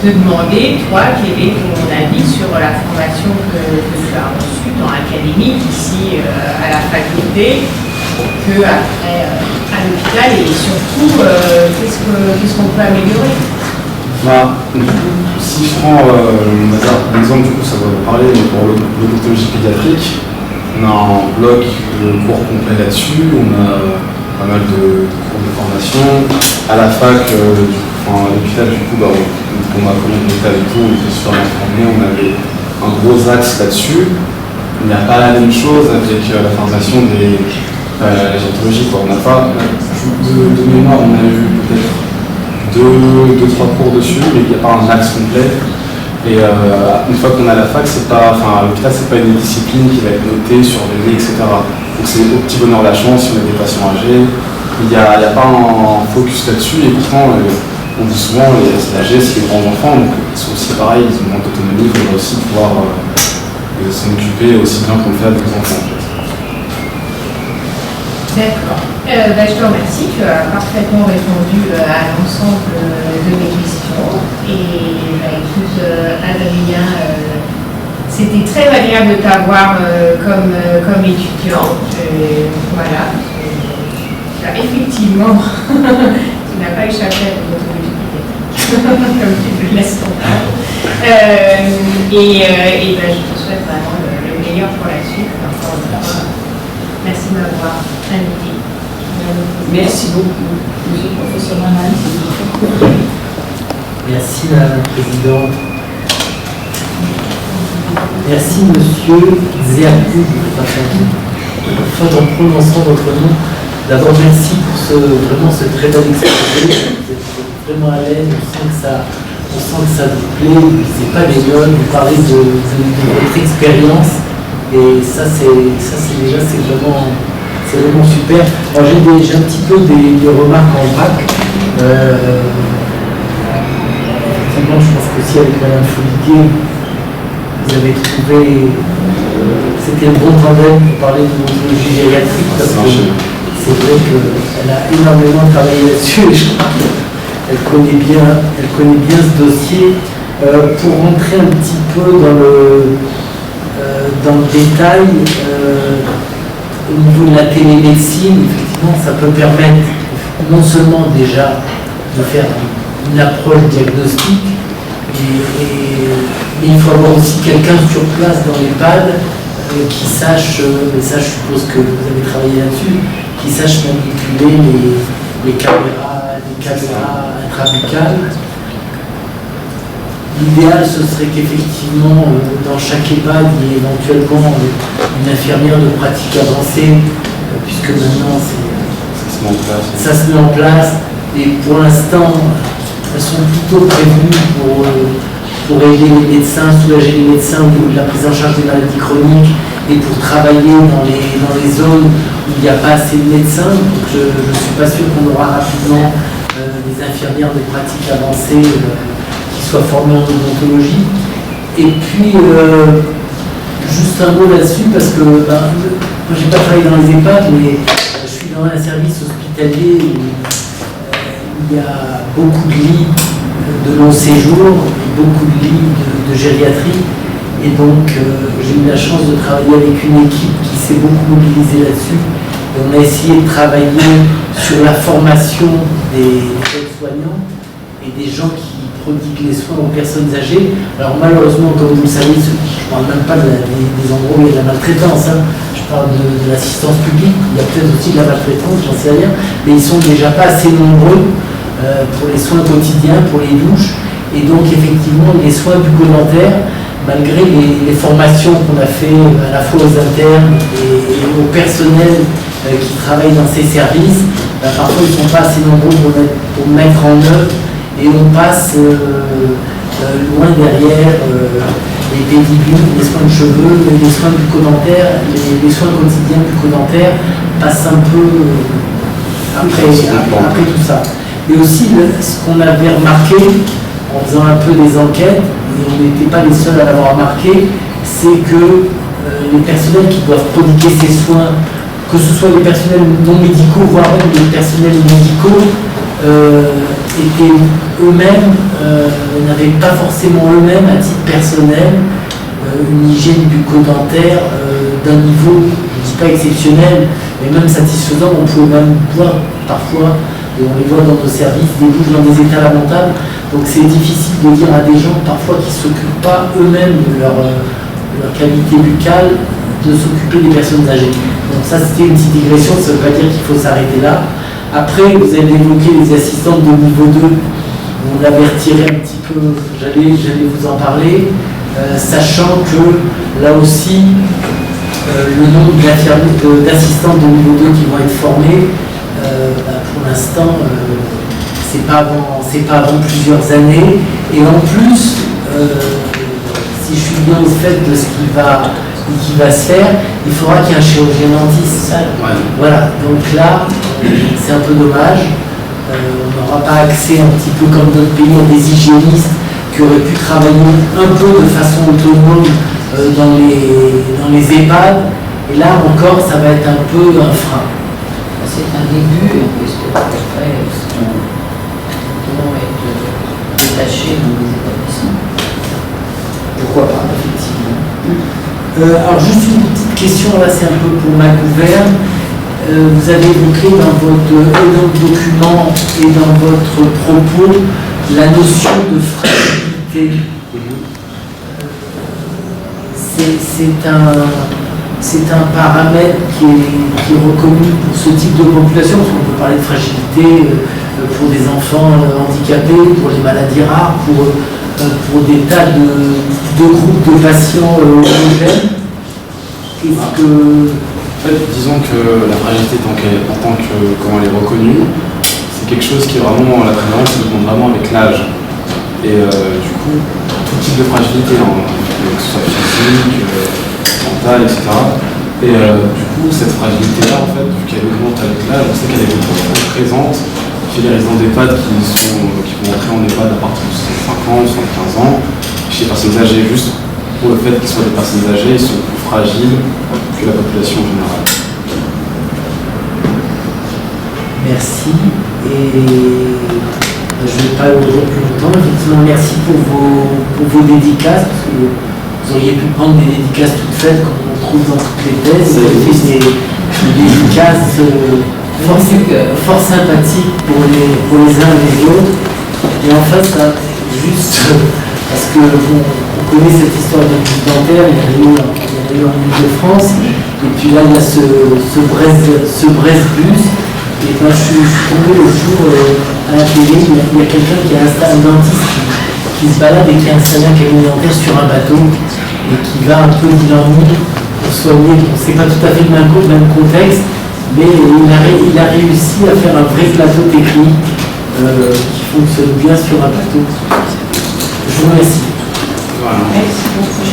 Te demander, toi, quel est ton avis sur la formation que tu as reçue dans l'académie, ici à la faculté, qu'après à l'hôpital, et surtout, qu'est-ce qu'on peut améliorer? Si je prends un exemple, du coup ça va vous parler, mais pour l'odontologie pédiatrique, on a un bloc de cours complet là-dessus, on a pas mal de cours de formation. À la fac, à l'hôpital, du coup, on m'a commenté avec vous, on était super bien formés, on avait un gros axe là-dessus. Il n'y a pas la même chose avec la formation des odontologies. On n'a pas, de mémoire, on a eu peut-être deux, trois cours dessus, mais il n'y a pas un axe complet. Et une fois qu'on a la fac, à l'hôpital, c'est pas une discipline qui va être notée, surveillée, etc. Donc c'est au petit bonheur la chance si on a des patients âgés. Il n'y a pas un focus là-dessus, et pourtant, on dit souvent, les âgés, c'est les grands enfants, donc ils sont aussi pareils, ils ont moins d'autonomie, il faudra aussi pouvoir s'en occuper aussi bien qu'on le fait avec les enfants. D'accord. Je te remercie, tu as parfaitement répondu à l'ensemble de mes questions. Et écoute, Adrien, c'était très agréable de t'avoir comme étudiant. Voilà. Effectivement, tu n'as pas échappé à l'odontologie pédiatrique, comme tu le laisses entendre. Je te souhaite vraiment le meilleur pour la suite. Encore une fois, merci de m'avoir invité. Merci beaucoup, monsieur le professeur Manal. Merci Madame la Présidente. Merci Monsieur Zéakou, faute en prononçant votre nom. D'abord merci pour vraiment ce très bel exposé. Vous êtes vraiment à l'aise, on sent que ça vous plaît, c'est pas bénévole, vous parlez de votre expérience et ça c'est vraiment super. Alors j'ai un petit peu des remarques en vrac. Effectivement, je pense qu'aussi avec Madame Foliguier, vous avez trouvé c'était un bon tandem pour parler de l'odontologie gériatrique parce que c'est vrai qu'elle a énormément travaillé là-dessus et je crois qu'elle connaît bien ce dossier. Pour rentrer un petit peu dans le détail, au niveau de la télémédecine, effectivement, ça peut permettre non seulement déjà de faire une approche diagnostique, mais il faut avoir aussi quelqu'un sur place dans l'EHPAD qui sache, mais ça je suppose que vous avez travaillé là-dessus, qui sache manipuler les caméras intrabuccales. L'idéal, ce serait qu'effectivement, dans chaque EHPAD, il y ait éventuellement une infirmière de pratique avancée, puisque maintenant ça se met en place. Et pour l'instant, elles sont plutôt prévues pour aider les médecins, soulager les médecins au niveau de la prise en charge des maladies chroniques et pour travailler dans les zones où il n'y a pas assez de médecins. Donc je ne suis pas sûr qu'on aura rapidement des infirmières de pratique avancée qui soient formées en odontologie. Et puis, juste un mot là-dessus, parce que moi j'ai pas travaillé dans les EHPAD, mais je suis dans un service hospitalier où il y a beaucoup de lits de long séjour, beaucoup de lits de gériatrie. Et donc, j'ai eu la chance de travailler avec une équipe qui s'est beaucoup mobilisée là-dessus. Et on a essayé de travailler sur la formation des aides-soignants et des gens qui prodiguent les soins aux personnes âgées. Alors malheureusement, comme vous le savez, je ne parle même pas des endroits où il y a de la maltraitance. Je parle de l'assistance publique, il y a peut-être aussi de la maltraitance, j'en sais rien. Mais ils ne sont déjà pas assez nombreux pour les soins quotidiens, pour les douches. Et donc effectivement, les soins bucco-dentaires, malgré les formations qu'on a fait à la fois aux internes et au personnel qui travaille dans ces services, parfois ils ne sont pas assez nombreux pour mettre en œuvre. et on passe loin derrière les pédicules, les soins de cheveux, les soins bucco-dentaires, les soins quotidiens bucco-dentaires passent un peu après tout ça. Et aussi, ce qu'on avait remarqué en faisant un peu des enquêtes, et on n'était pas les seuls à l'avoir remarqué, c'est que les personnels qui doivent prodiguer ces soins, que ce soit les personnels non médicaux, voire même les personnels médicaux, étaient eux-mêmes, n'avaient pas forcément eux-mêmes, à titre personnel, une hygiène bucco-dentaire d'un niveau, je ne dis pas exceptionnel, mais même satisfaisant. On pouvait même voir parfois, et on les voit dans nos services, des bouches dans des états lamentables. Donc c'est difficile de dire à des gens parfois qui ne s'occupent pas eux-mêmes de leur qualité buccale, de s'occuper des personnes âgées. Donc ça, c'était une petite digression, ça ne veut pas dire qu'il faut s'arrêter là. Après, vous avez évoqué les assistantes de niveau 2. On avait retiré un petit peu, j'allais vous en parler, sachant que là aussi, le nombre d'assistantes de niveau 2 qui vont être formées, pour l'instant, c'est pas avant plusieurs années. Et en plus, si je suis bien au fait de ce qui va se faire, il faudra qu'il y ait un chirurgien dentiste. Ouais. Voilà, donc là, c'est un peu dommage. On n'aura pas accès un petit peu comme d'autres pays à des hygiénistes qui auraient pu travailler un peu de façon autonome dans les EHPAD. Et là encore, ça va être un peu un frein. C'est un début, puisque après, on doit être détaché dans les établissements. Pourquoi pas, effectivement. Alors juste une petite question, là c'est un peu pour ma gouverne. Vous avez évoqué dans votre document et dans votre propos la notion de fragilité. C'est un paramètre qui est reconnu pour ce type de population, parce qu'on peut parler de fragilité pour des enfants handicapés, pour les maladies rares, pour des tas de groupes de patients homogènes. En fait, disons que la fragilité, en tant que comment elle est reconnue, c'est quelque chose qui est vraiment, la prévalence se demande vraiment avec l'âge. Et du coup, tout type de fragilité, que ce soit physique, mentale, etc. Et du coup, cette fragilité-là, en fait, vu qu'elle augmente avec l'âge, on sait qu'elle est beaucoup plus présente chez les résidents d'EHPAD qui vont entrer en EHPAD à partir de 5 ans, 75 ans, chez les personnes âgées, juste pour le fait qu'ils soient des personnes âgées, ils sont plus fragiles que la population en général. Merci. Et je ne vais pas le dire plus longtemps. Effectivement, merci pour vos dédicaces, parce que vous auriez pu prendre des dédicaces toutes faites comme on trouve dans toutes les thèses. Vous avez fait des dédicaces fort sympathiques pour les uns et les autres. Et en fait, ça, juste parce que on connaît cette histoire de bus dentaire, il y en a eu en Ile-de-France, et puis là il y a ce Brest-Bus. Et moi je suis tombé le jour à la télé, il y a quelqu'un qui a installé un dentiste qui se balade et qui a installé un cabinet dentaire sur un bateau et qui va un peu d'île en île pour soigner. C'est pas tout à fait le même contexte, mais il a réussi à faire un vrai plateau technique qui fonctionne bien sur un bateau. Je vous remercie. Voilà. Merci beaucoup.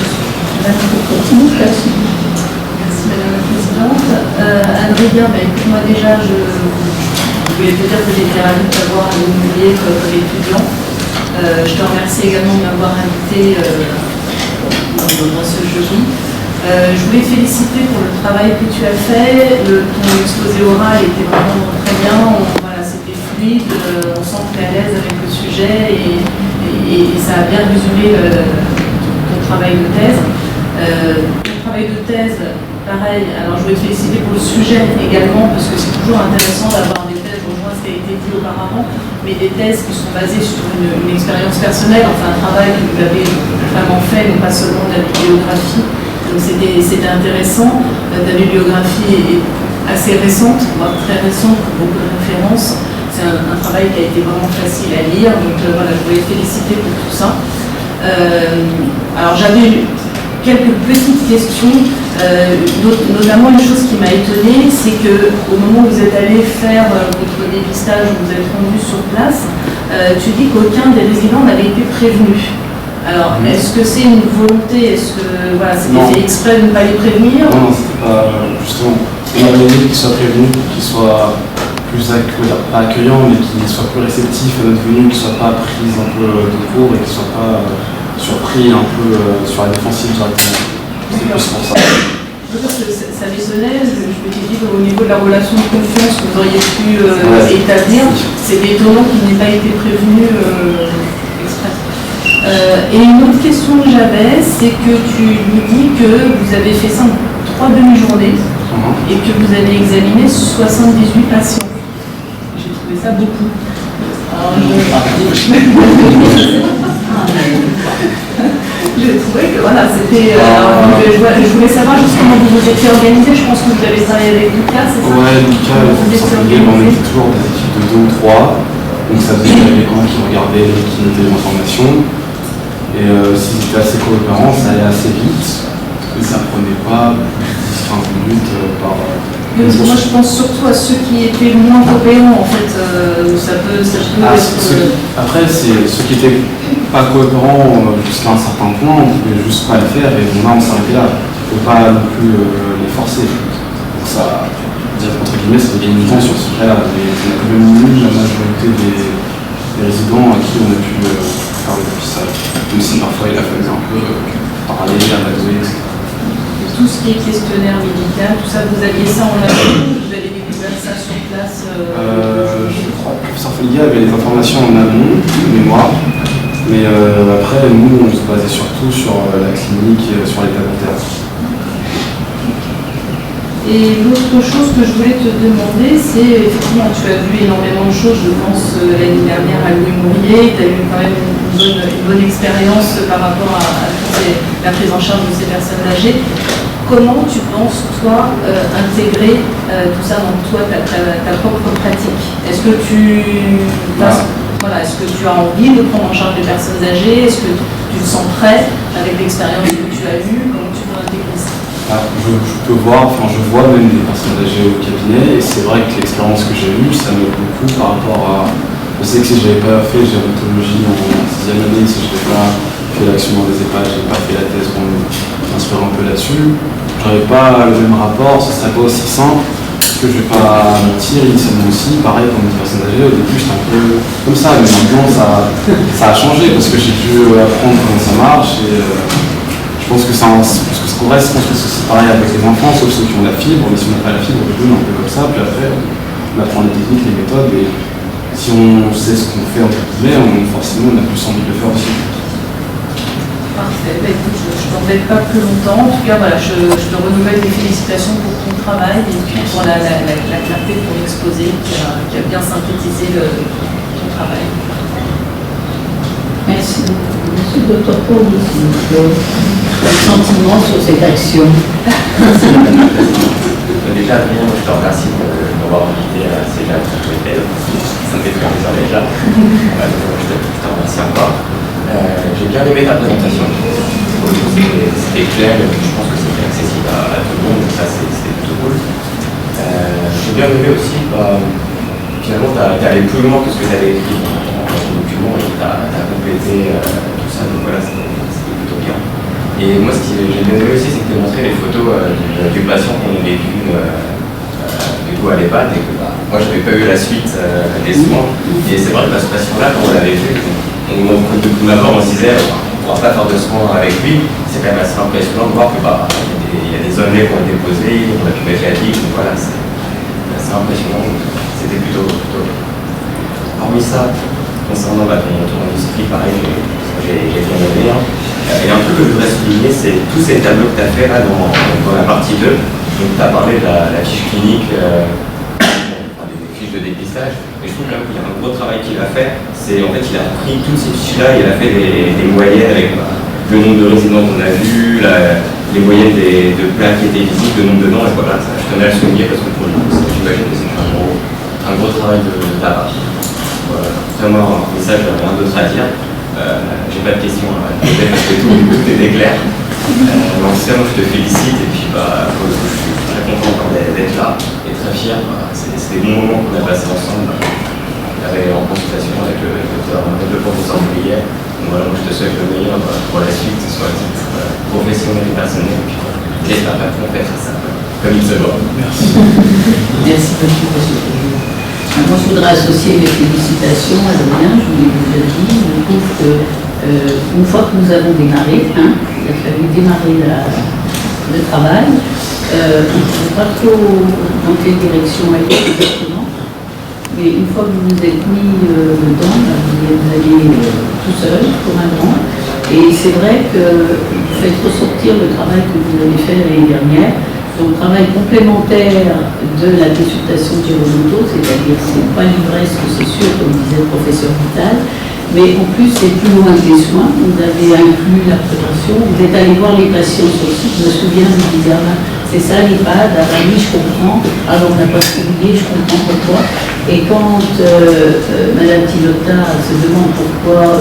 Merci Madame la Présidente. Adrien, écoute-moi déjà, je voulais te dire que j'étais ravie de t'avoir à l'immobilier comme étudiant. Je te remercie également de m'avoir invité dans ce jury. Je voulais te féliciter pour le travail que tu as fait. Ton exposé oral était vraiment très bien. C'était fluide. On sent que tu es à l'aise avec le sujet et ça a bien résumé ton travail de thèse. Ton travail de thèse, pareil, alors je voulais te féliciter pour le sujet également, parce que c'est toujours intéressant d'avoir des thèses, au moins ce qui a été dit auparavant, mais des thèses qui sont basées sur une expérience personnelle, enfin un travail que vous avez vraiment fait, non pas seulement de la bibliographie. Donc c'était intéressant. Ta bibliographie est assez récente, voire très récente, pour beaucoup de références. C'est un travail qui a été vraiment facile à lire, donc voilà, je voulais te féliciter pour tout ça. Alors j'avais quelques petites questions, notamment une chose qui m'a étonnée, c'est qu'au moment où vous êtes allé faire votre dépistage, où vous êtes rendu sur place, tu dis qu'aucun des résidents n'avait été prévenu. Alors, est-ce que c'est une volonté? Est-ce que voilà, c'était fait exprès de ne pas les prévenir? Non, c'était pas. Justement, on avait dit qu'ils soient prévenus pour qu'ils soient plus pas accueillants, mais qu'ils soient plus réceptifs à notre venue, qu'ils ne soient pas pris un peu de court et qu'ils ne soient pas surpris un peu sur la défensive directement. C'est plus pour ça. Ça m'étonnait, je m'étais dit qu'au niveau de la relation de confiance que vous auriez pu établir, c'est étonnant qu'il n'ait pas été prévenu exprès. Et une autre question que j'avais, c'est que tu nous dis que vous avez fait ça en 3 demi-journées et que vous avez examiné 78 patients. J'ai trouvé ça beaucoup. Alors, j'ai trouvé que voilà, c'était. Je voulais savoir juste comment vous vous étiez organisé. Je pense que vous avez travaillé avec Lucas, c'est ça? Ouais, Lucas, on était toujours des équipes de 2 ou 3. Donc ça faisait les camps qui regardaient, qui notaient les informations. Et s'ils étaient assez coopérants, ça allait assez vite. Et ça prenait pas plus de 10-15 minutes par. Moi je pense surtout à ceux qui étaient moins coopérants en fait. Ça peut être. Après, c'est ceux qui étaient pas coopérants jusqu'à un certain point, on pouvait juste pas le faire et on s'arrêtait là. On ne peut pas non plus les forcer. Donc ça, dire entre guillemets, ça devient une temps sur ce sujet-là. Mais on a quand même eu la majorité des résidents à qui on a pu faire le dépistage. Même si parfois il a fallu un peu parler, amadouer, etc. Tout ce qui est questionnaire médical, tout ça, vous aviez ça en amont, vous avez découvert ça sur place Je crois que le professeur Follier avait les informations en amont, de mémoire. Mais après, nous, on se basait surtout sur la clinique et sur l'état dentaire. Et l'autre chose que je voulais te demander, c'est, effectivement, tu as vu énormément de choses, je pense, l'année dernière à Louis Mourier, tu as eu quand même une bonne expérience par rapport à la prise en charge de ces personnes âgées. Comment tu penses, toi, intégrer tout ça dans ta propre pratique? Est-ce que est-ce que tu as envie de prendre en charge des personnes âgées? Est-ce que tu te sens prêt avec l'expérience que tu as eue? Comment tu peux intégrer ça? Je vois même des personnes âgées au cabinet, et c'est vrai que l'expérience que j'ai eue, ça m'aide beaucoup par rapport à. Je sais que si je n'avais pas fait gérontologie en 6e année, si je n'avais pas fait l'action dans les EHPAD, je n'avais pas fait la thèse pour m'inspirer un peu là-dessus, je n'aurais pas le même rapport, ce ne serait pas aussi simple, parce que je ne vais pas mentir, initialement aussi, pareil comme les personnes âgées, au début j'étais un peu comme ça, mais maintenant ça a changé, parce que j'ai dû apprendre comment ça marche, et je pense que je pense que c'est pareil avec les enfants, sauf ceux qui ont la fibre, mais si on n'a pas la fibre, on joue un peu comme ça, puis après on apprend les techniques, les méthodes, et si on sait ce qu'on fait entre guillemets, forcément on a plus envie de le faire aussi. Parfait. Écoute, je ne t'embête pas plus longtemps. En tout cas, voilà, je te renouvelle mes félicitations pour ton travail et puis pour la clarté de ton exposé qui a bien synthétisé ton travail. Merci. Monsieur le Dr. Paul, quel sentiment sur cette action? Déjà, Adrien, je te remercie de m'avoir invité à ces gens. Ça me fait très plaisir déjà. Je te remercie encore. J'ai bien aimé ta présentation. C'était clair et je pense que c'était accessible à tout le monde, donc ça c'était plutôt cool. J'ai bien aimé aussi, finalement, tu es allé plus loin que ce que tu avais écrit dans ton document et tu as complété tout ça, donc voilà, c'était plutôt bien. Et moi, ce que j'ai bien aimé aussi, c'est que tu as montré les photos du patient qu'on avait vu du coup à l'EHPAD et que moi, je n'avais pas eu la suite des soins. Et c'est vrai que ce patient-là, quand on l'avait vu, d'abord on se disait on ne pourra pas faire de soins avec lui, c'est quand même assez impressionnant de voir que il y a des onglets qui ont été posés, on a pu mettre la digue, donc voilà, c'est assez impressionnant, c'était plutôt bien. Hormis ça, concernant ton industrie, pareil, j'ai bien aimé. Et un truc que je voudrais souligner, c'est tous ces tableaux que tu as fait là dans la partie 2, donc tu as parlé de la fiche clinique, des fiches de dépistage. Mais je trouve qu'il y a un gros travail qu'il a fait, c'est en fait il a pris toutes ces fiches-là, il a fait des moyennes avec le nombre de résidents qu'on a vu, les moyennes de plats qui étaient visibles, le nombre de noms, et voilà, ça, je tenais à le souligner parce que pour le coup, j'imagine que c'est un gros travail de ta part. Voilà, vraiment un message, rien d'autre à dire. J'ai pas de questions à poser parce que tout était clair. En tout cas, moi je te félicite et puis pour le coup, je suis très content d'être là et très fier. C'était des bons moments qu'on a passés ensemble. On avait en consultation avec le de professeur juillet. Donc voilà, je te souhaite le meilleur pour la suite, que ce soit à titre professionnel et personnel. Puis j'espère qu'on fait ça comme il se doit. Merci. Merci beaucoup, monsieur le président. Moi, je voudrais associer mes félicitations à Adrien, je vous l'ai déjà dit. Je trouve que une fois que nous avons démarré, il a fallu démarrer le travail. On ne sait pas trop dans quelle direction aller exactement, mais une fois que vous vous êtes mis dedans, vous allez tout seul, comme un grand. Et c'est vrai que vous faites ressortir le travail que vous avez fait l'année dernière. Donc, travail complémentaire de la consultation de Géronto, c'est-à-dire c'est pas l'ivresse que c'est sûr, comme disait le professeur Vital, mais en plus c'est plus loin que les soins. Vous avez inclus la prévention, vous êtes allé voir les patients sur le site. Je me souviens, vous disiez, c'est ça l'EHPAD, oui je comprends, alors on n'a pas publié, je comprends pourquoi. Et quand Madame Tilota se demande pourquoi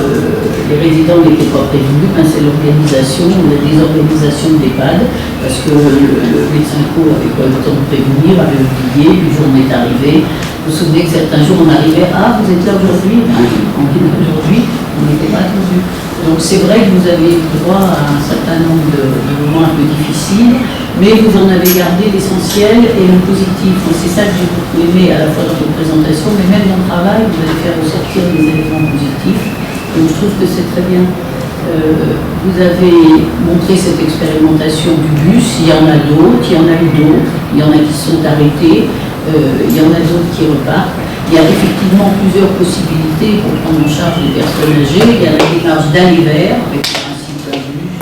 les résidents n'étaient pas prévenus, c'est l'organisation, la désorganisation de l'EHPAD, parce que le médecin co avait pas eu le temps de prévenir, avait oublié, puis le jour on est arrivé. Vous vous souvenez que certains jours on arrivait, vous êtes là aujourd'hui, on est là aujourd'hui, on n'était pas attendus. Donc c'est vrai que vous avez eu droit à un certain nombre de moments un peu difficiles, mais vous en avez gardé l'essentiel et le positif. C'est ça que j'ai beaucoup aimé à la fois dans votre présentation, mais même dans le travail, vous allez faire ressortir des éléments positifs. Donc je trouve que c'est très bien. Vous avez montré cette expérimentation du bus, il y en a d'autres, il y en a eu d'autres, il y en a qui sont arrêtés, il y en a d'autres qui repartent. Il y a effectivement plusieurs possibilités pour prendre en charge les personnes âgées. Il y a la démarche d'aller vers, avec le principe d'un bus,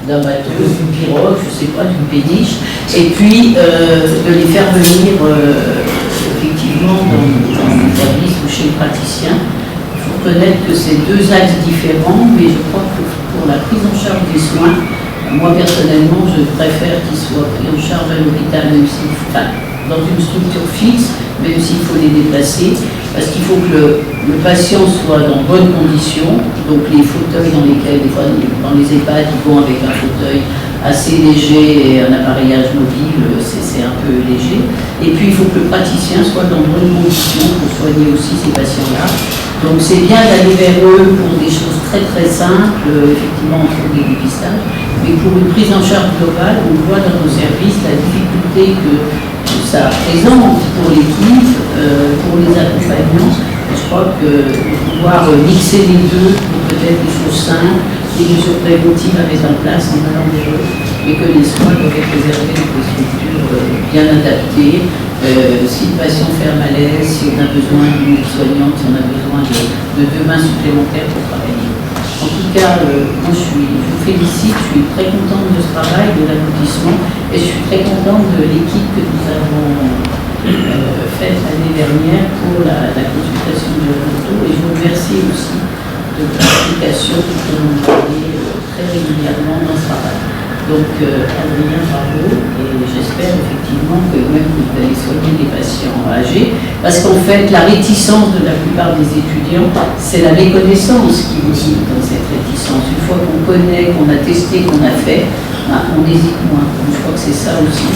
d'un bateau, d'une pirogue, je ne sais pas, d'une péniche, et puis de les faire venir effectivement dans les services ou chez le praticien. Il faut reconnaître que c'est deux axes différents, mais je crois que pour la prise en charge des soins, moi personnellement, je préfère qu'ils soient pris en charge à l'hôpital, même si, dans une structure fixe, même s'il faut les déplacer, parce qu'il faut que le patient soit dans bonnes conditions. Donc les fauteuils dans lesquels, des fois dans les EHPAD, ils vont avec un fauteuil assez léger et un appareillage mobile, c'est un peu léger. Et puis il faut que le praticien soit dans de bonnes conditions pour soigner aussi ces patients-là. Donc c'est bien d'aller vers eux pour des choses très très simples, effectivement on trouve des dépistages, mais pour une prise en charge globale, on voit dans nos services la difficulté que ça présente pour l'équipe, pour les accompagnants. Je crois que pouvoir mixer les deux, peut-être des choses simples, des mesures préventives à mettre en place en allant vers eux, et que les soins doivent être réservés dans des structures bien adaptées. Si le patient fait un malaise, si on a besoin d'une soignante, si on a besoin de 2 mains supplémentaires pour travailler. En tout cas, moi je vous félicite, je suis très contente de ce travail, de l'aboutissement, et je suis très contente de l'équipe que nous avons faite l'année dernière pour la consultation de l'auto, et je vous remercie aussi de l'implication que nous avons très régulièrement dans ce travail. Donc, Adrien, bravo, et j'espère effectivement que même vous allez soigner les patients âgés, parce qu'en fait, la réticence de la plupart des étudiants, c'est la méconnaissance qui vous dit dans cette réticence. Une fois qu'on connaît, qu'on a testé, qu'on a fait, on hésite moins. Donc, je crois que c'est ça aussi,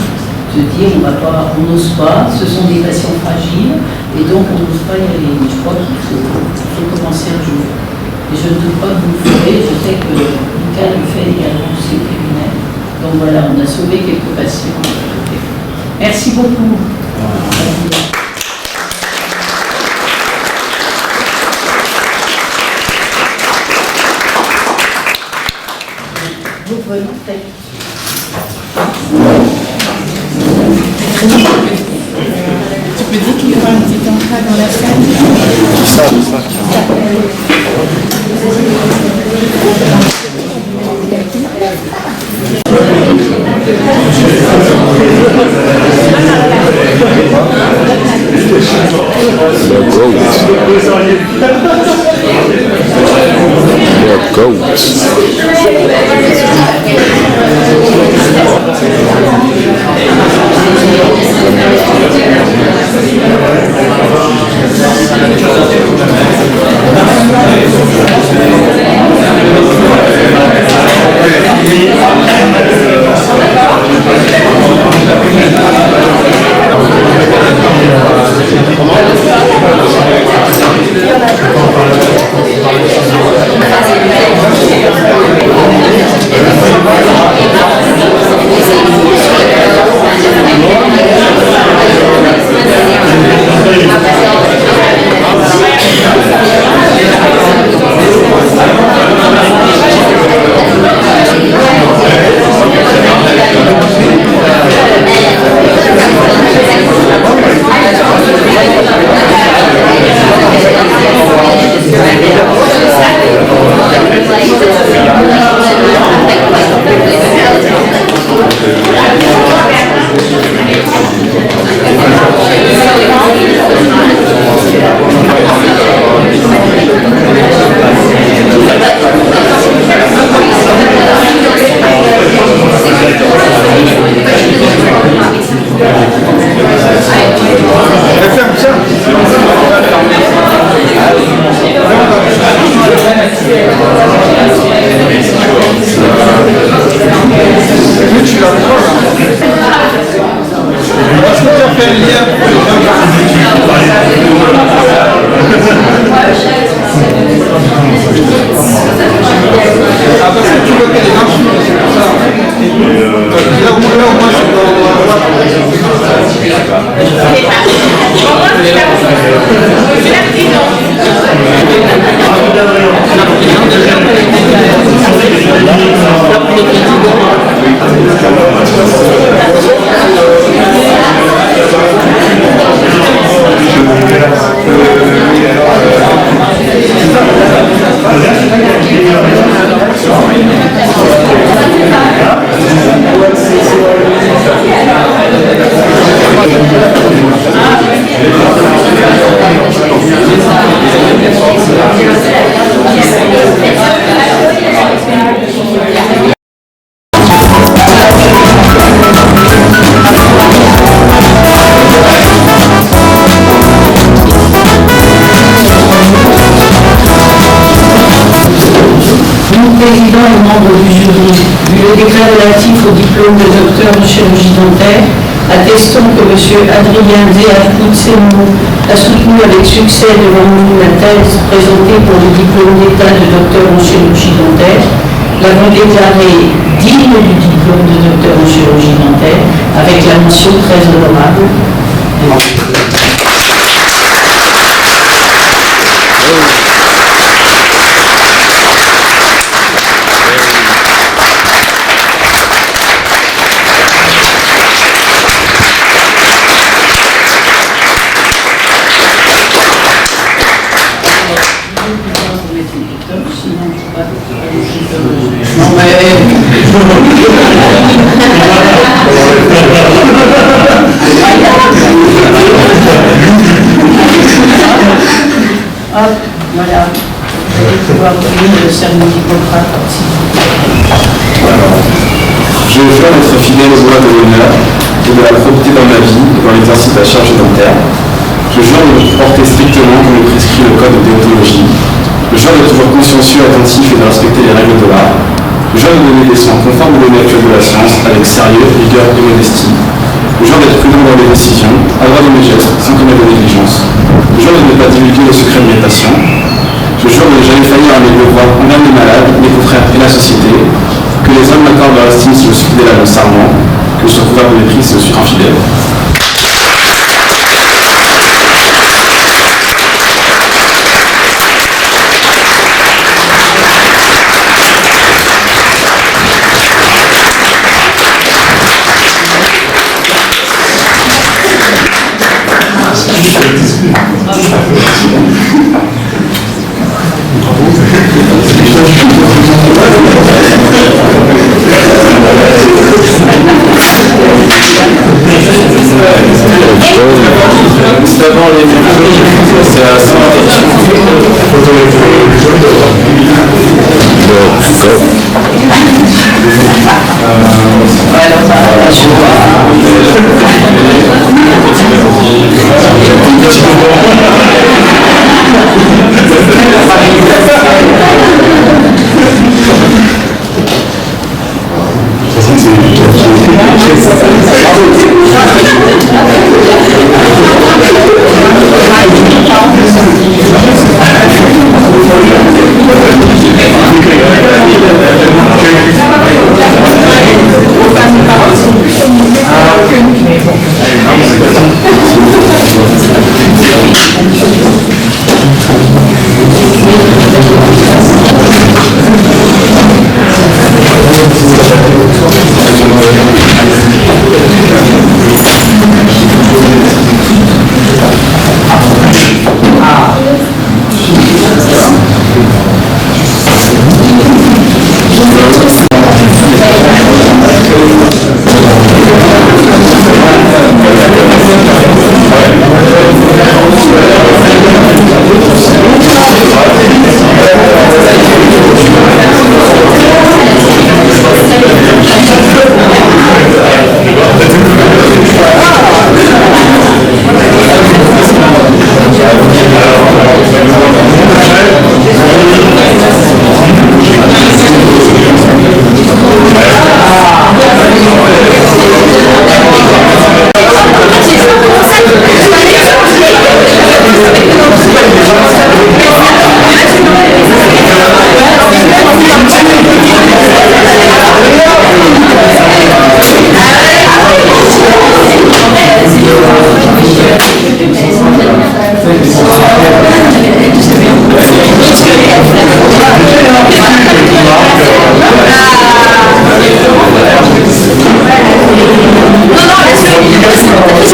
de dire on n'ose pas, ce sont des patients fragiles, et donc on n'ose pas y aller. Mais je crois qu'il faut commencer un jour. Et je ne doute pas que vous le ferez, je sais que Lucas le fait également aussi au cabinet. Donc voilà, on a sauvé quelques patients. Merci beaucoup. Vous venez peut-être. Tu peux dire qu'il y aura un petit encas dans la salle? Goats. Président et membre du jury, vu le décret relatif au diplôme de docteur en chirurgie dentaire, attestant que M. Adrien Zéaf-Poutsemou a soutenu avec succès devant nous la thèse présentée pour le diplôme d'État de docteur en chirurgie dentaire, l'avons déclaré digne du diplôme de docteur en chirurgie dentaire avec la mention très honorable. Hop, voilà. Vous allez pouvoir lire le serment d'Hippocrate. Je vais faire d'être fidèle aux lois de l'honneur et de la probité dans ma vie et dans l'exercice de la charge dentaire. Je jure de me porter strictement comme le prescrit le code de déontologie. Je jure d'être toujours consciencieux, attentif et de respecter les règles de l'art. Je jure de donner des soins conformes aux données actuelles de la science, avec sérieux, rigueur et modestie. Je jure d'être prudent dans les décisions, adroit dans mes gestes, sans commettre de négligence. Je jure de ne pas divulguer le secret de mes patients. Je jure de ne jamais faillir à mes devoirs envers mes malades, mes confrères et la société. Que les hommes m'accordent leur estime si je suis fidèle à mon serment. Que je sois couvert de mépris si je suis infidèle. D'abord les c'est assez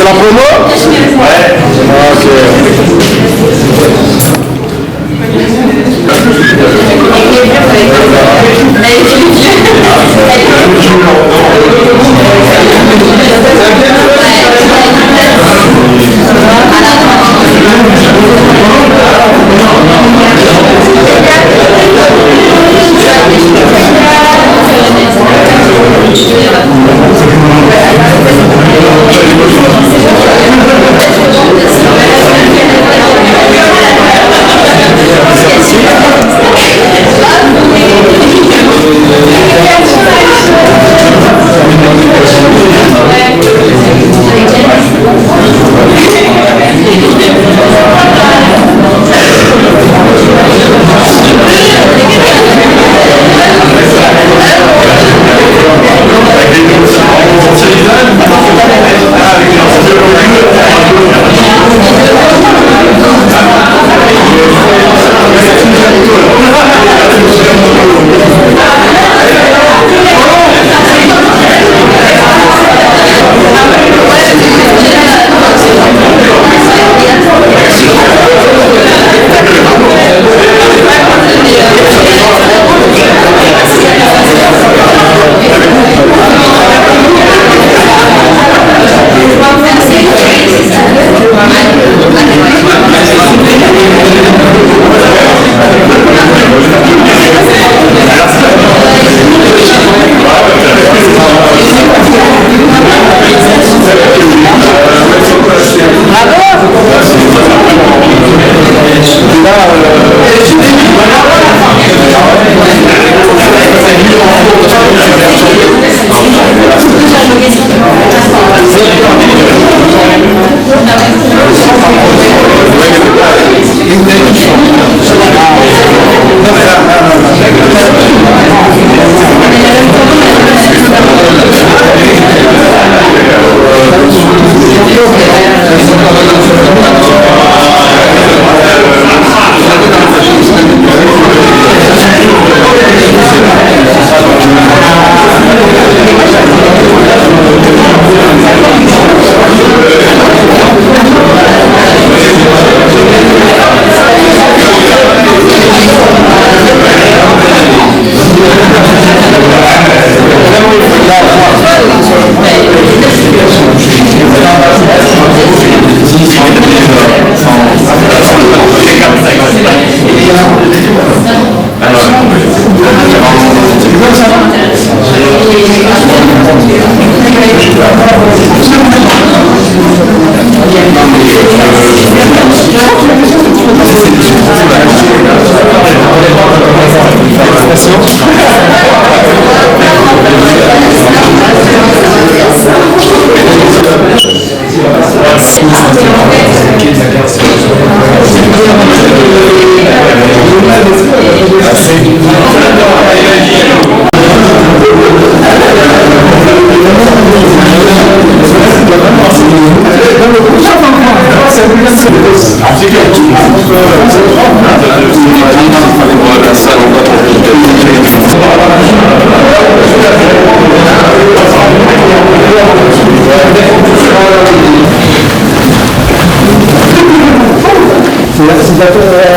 C'est la promo? Ouais.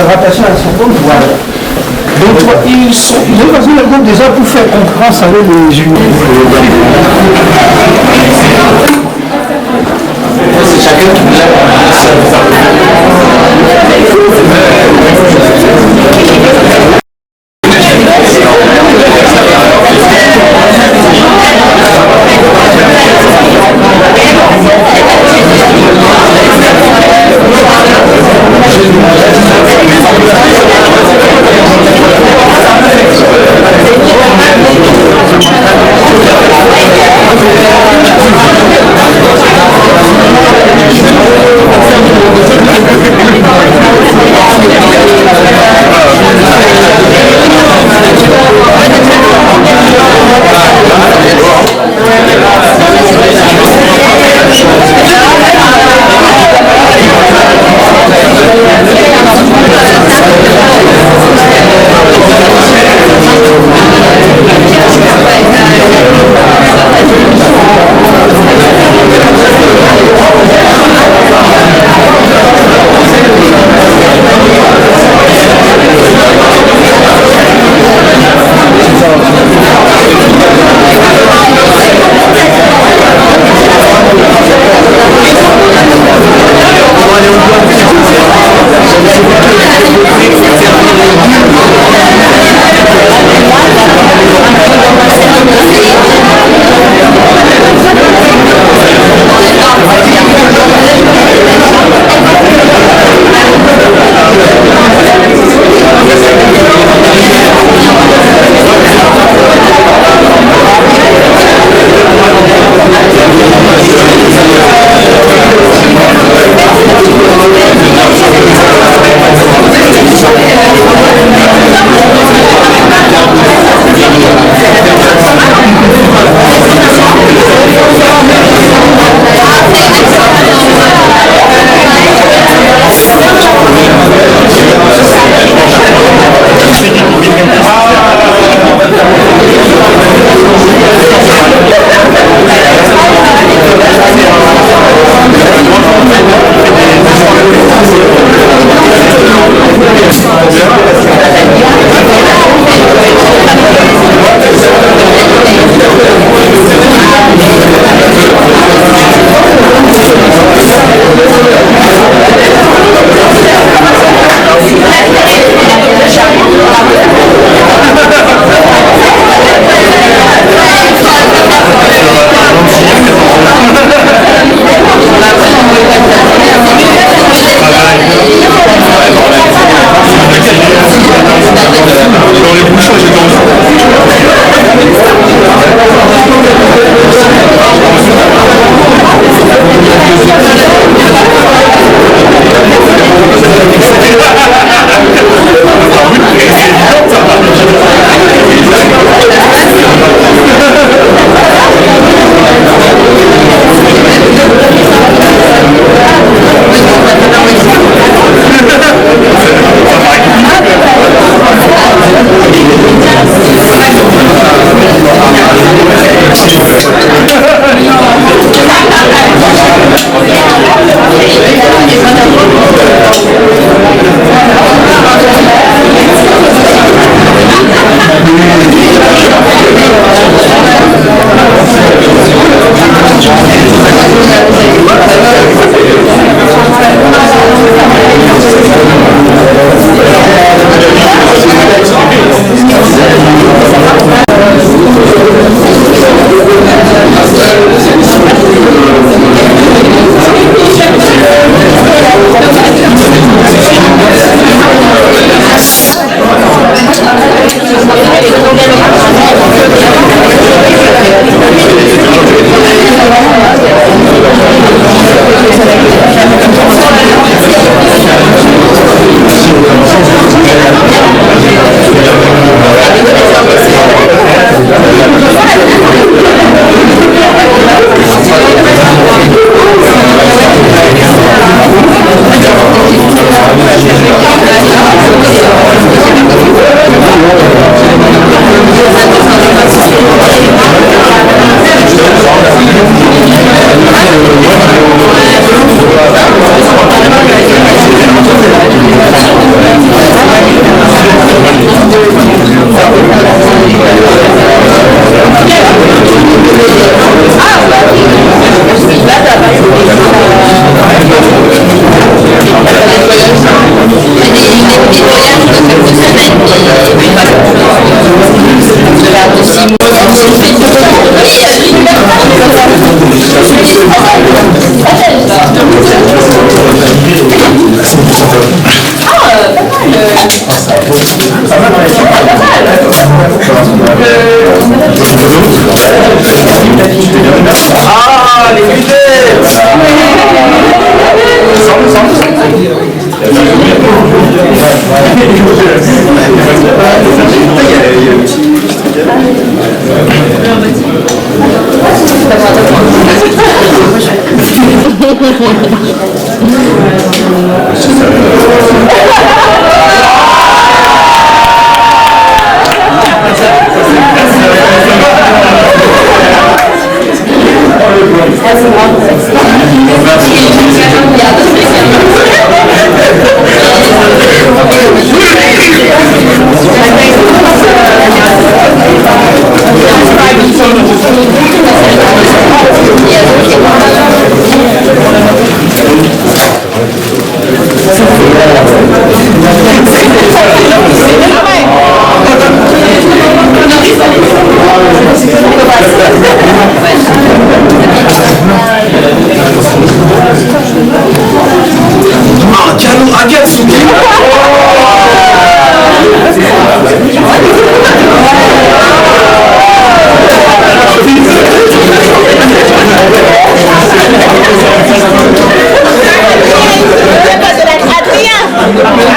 Rattaché à la Sorbonne, voilà. Donc ils ont passé le groupe déjà pour faire concurrence avec les unions. C'est chacun qui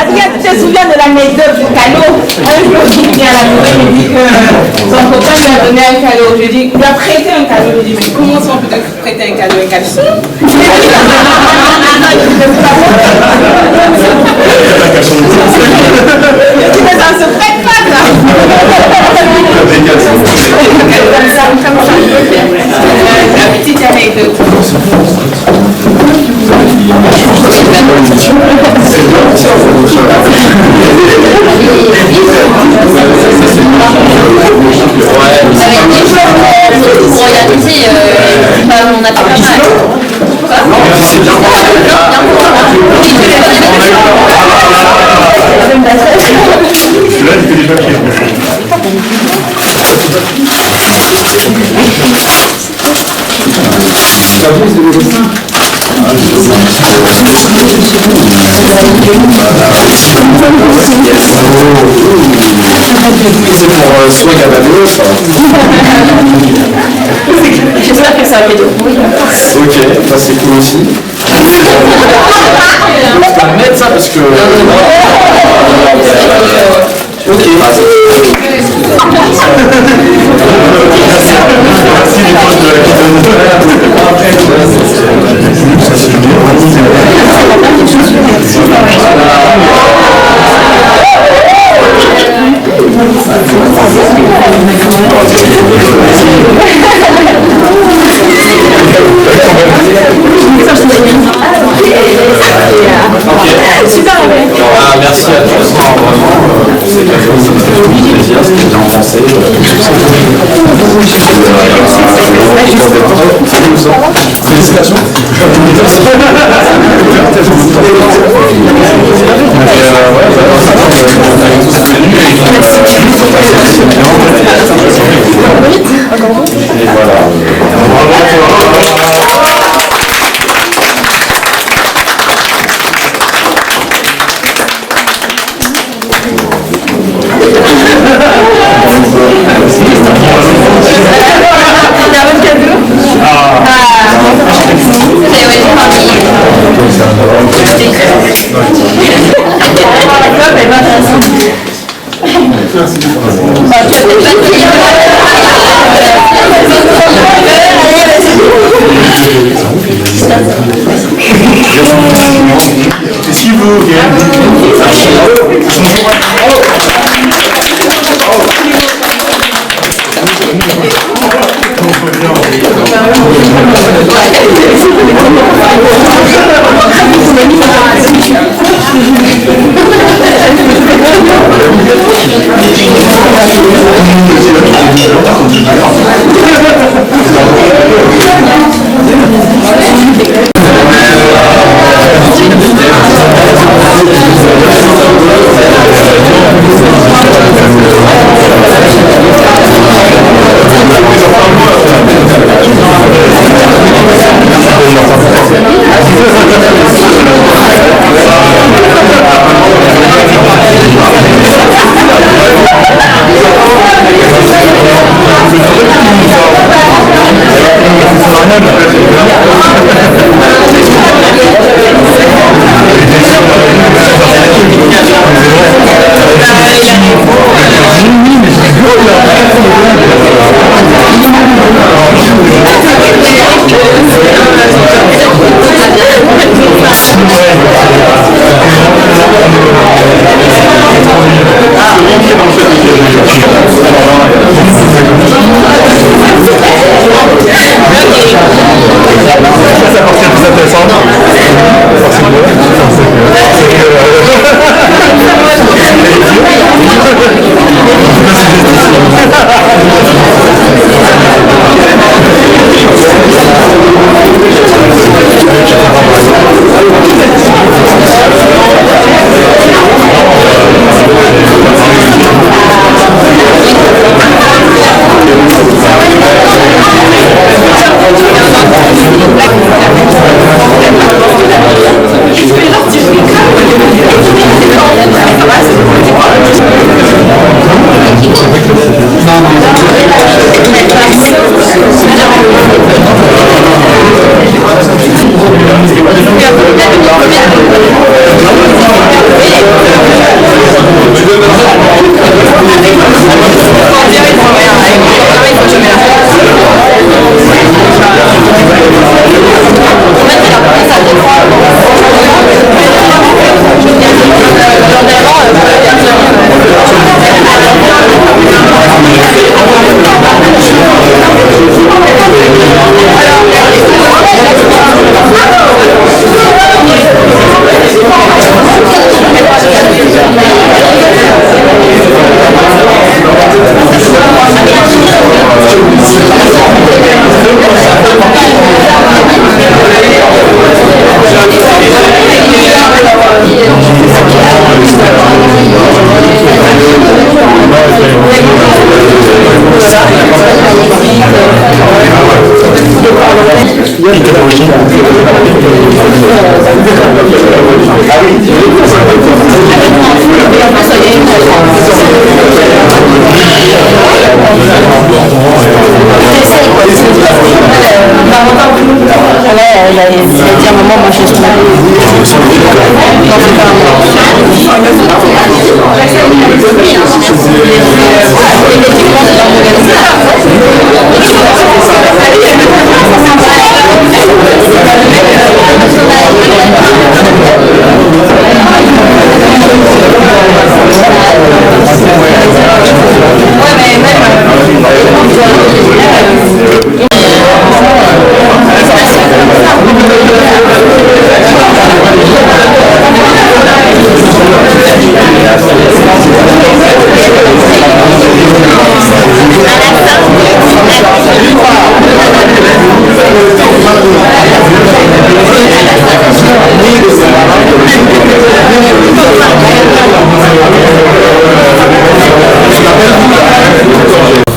Adrien, tu te souviens de l'anecdote du cadeau? Un jour, il vient à la nouvelle, il dit que son copain lui a donné un cadeau. Je dis, il a prêté un cadeau. Je dis, mais comment ça on peut te prêter un cadeau, un caleçon? Mais ça ne se prête pas, ça. La petite anecdote. On a pas mal. C'est pour soit Caballero, ça. J'espère que ça va être oui. Ok, bah c'est cool aussi. Je peux mettre ça parce que... Ok, vas-y. Merci les potes de la Félicitations. Et voilà. Si vous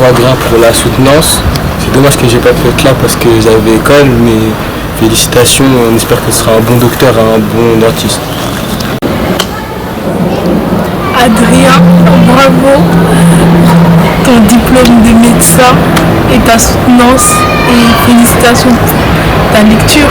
chagrin pour la soutenance. C'est dommage que j'ai pas pu être là parce que j'avais école, mais félicitations, on espère que ce sera un bon docteur et un bon dentiste. Adrien, bravo, ton diplôme de médecin et ta soutenance et félicitations pour ta lecture.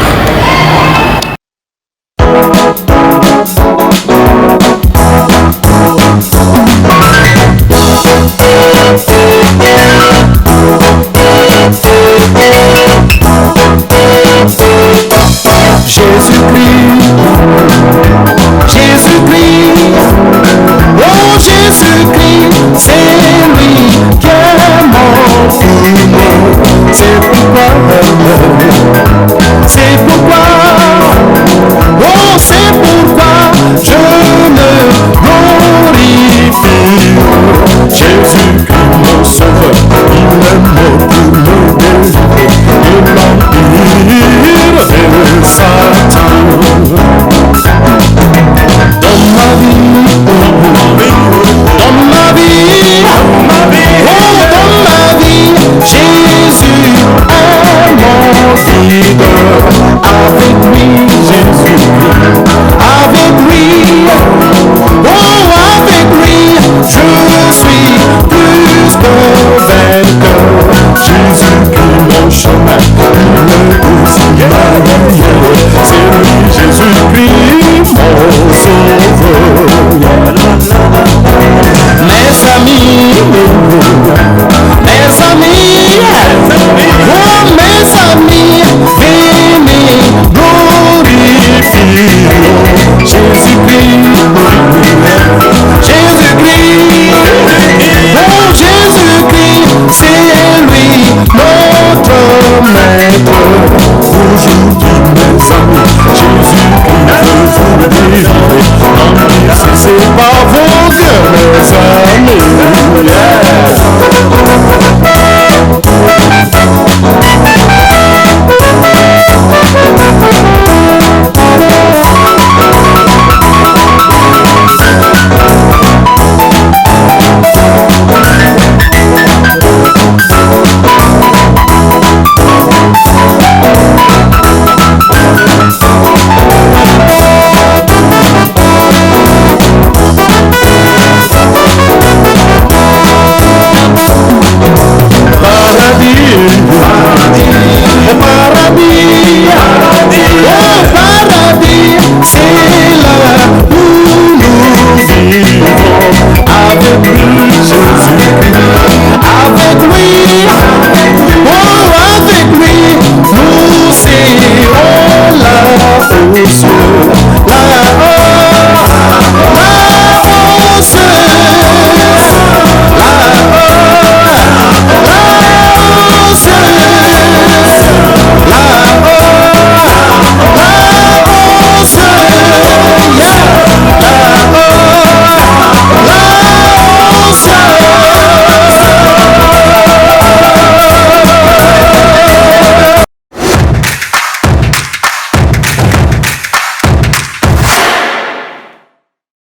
Yeah.